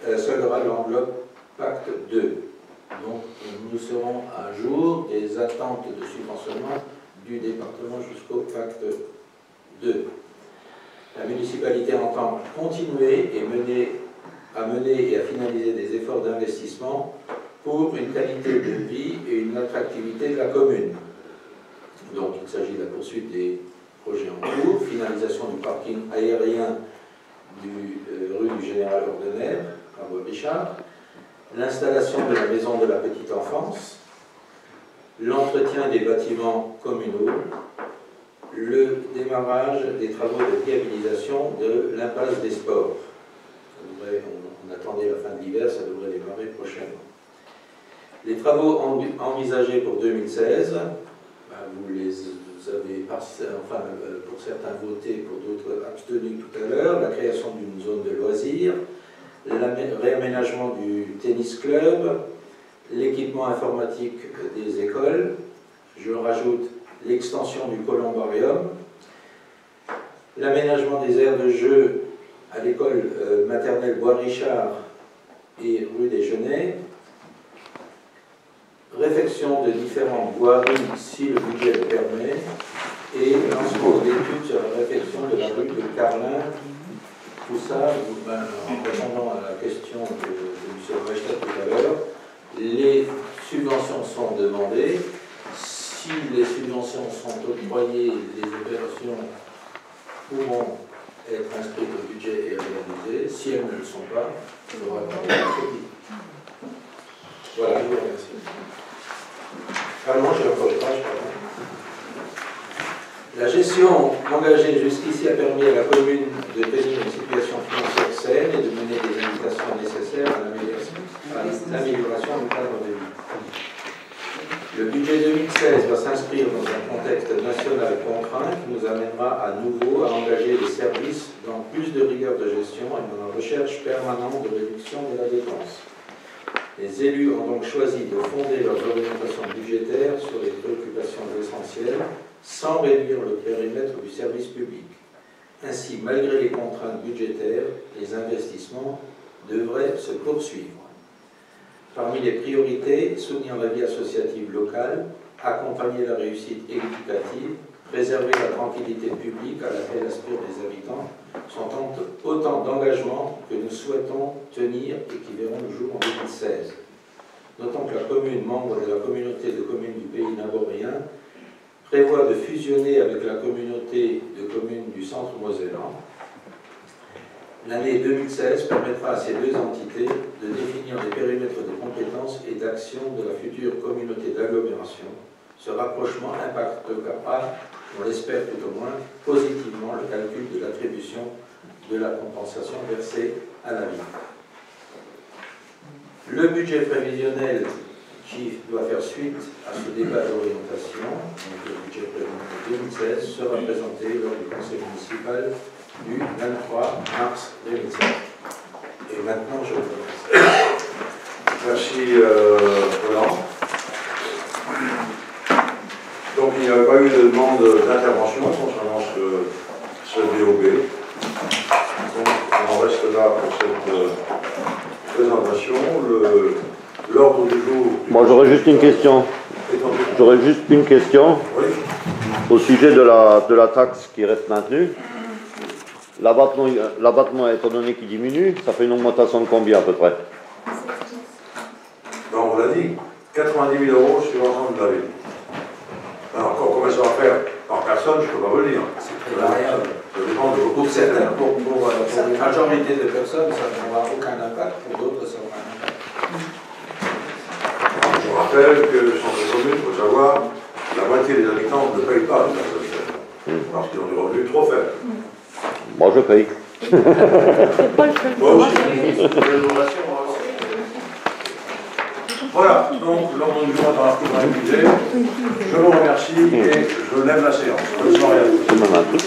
l'enveloppe Pacte 2. Donc nous serons à jour des attentes de subventionnement du département jusqu'au Pacte 2. La municipalité entend continuer à mener et à finaliser des efforts d'investissement pour une qualité de vie et une attractivité de la commune. Donc il s'agit de la poursuite des projets en cours, finalisation du parking aérien rue du Général Ordener, à Bois-Bichard, l'installation de la maison de la petite enfance, l'entretien des bâtiments communaux, le démarrage des travaux de viabilisation de l'impasse des sports. On attendait la fin de l'hiver, ça devrait démarrer prochainement. Les travaux envisagés pour 2016, vous les avez pour certains votés, pour d'autres abstenus tout à l'heure, la création d'une zone de loisirs, le réaménagement du tennis club, l'équipement informatique des écoles, je rajoute l'extension du columbarium, l'aménagement des aires de jeu à l'école maternelle Bois-Richard et rue des Genêts, réfection de différentes voiries si le budget le permet, et lancement d'études sur la réfection de la rue de Carlin. Tout ça, en répondant à la question de M. Reichstadt tout à l'heure, les subventions sont demandées. Si les subventions sont octroyées, les opérations pourront être inscrites au budget et réalisées. Si elles ne le sont pas, il faudra attendre la crédit. Voilà, je vous remercie. Ah non, j'ai un projet, pardon. La gestion engagée jusqu'ici a permis à la commune de tenir une situation financière saine et de mener des indications nécessaires à l'amélioration du cadre de vie. Le budget 2016 va s'inscrire dans un contexte national contraint qui nous amènera à nouveau à engager les services dans plus de rigueur de gestion et dans la recherche permanente de réduction de la dépense. Les élus ont donc choisi de fonder leurs orientations budgétaires sur les préoccupations essentielles sans réduire le périmètre du service public. Ainsi, malgré les contraintes budgétaires, les investissements devraient se poursuivre. Parmi les priorités, soutenir la vie associative locale, accompagner la réussite éducative, préserver la tranquillité publique à laquelle aspirent les habitants, sont autant d'engagements que nous souhaitons tenir et qui verront le jour en 2016. Notons que la commune, membre de la communauté de communes du Pays Naborien, prévoit de fusionner avec la communauté de communes du centre mosellan. L'année 2016 permettra à ces deux entités de définir les périmètres de compétences et d'action de la future communauté d'agglomération. Ce rapprochement impactera, on l'espère tout au moins, positivement le calcul de l'attribution de la compensation versée à la ville. Le budget prévisionnel qui doit faire suite à ce débat d'orientation, donc le budget prévisionnel 2016, sera présenté lors du conseil municipal du 23 mars 2016. Et maintenant, je vous remercie. Merci, Roland. Donc, il n'y a pas eu de demande d'intervention concernant ce DOB. Donc, on en reste là pour cette présentation. L'ordre du jour... Moi, j'aurais juste une question. J'aurais juste une question. Oui. Au sujet de la taxe qui reste maintenue. L'abattement, étant donné qu'il diminue, ça fait une augmentation de combien à peu près? Ben, on l'a dit, 90 000 € sur l'ensemble de la ville. Alors, combien ça va faire par personne, je ne peux pas vous le dire. C'est très variable. Ça dépend de beaucoup de certains. Pour une majorité de personnes, ça n'aura aucun impact. Pour d'autres, ça aura un impact. Je rappelle que le centre de commune, il faut savoir, la moitié des habitants ne payent pas les taxes parce qu'ils ont des revenus trop faibles. Moi, je paye. Moi aussi. Voilà, donc l'ordre du jour est largement révisé. Je vous remercie et je lève la séance. Bonne soirée à tous.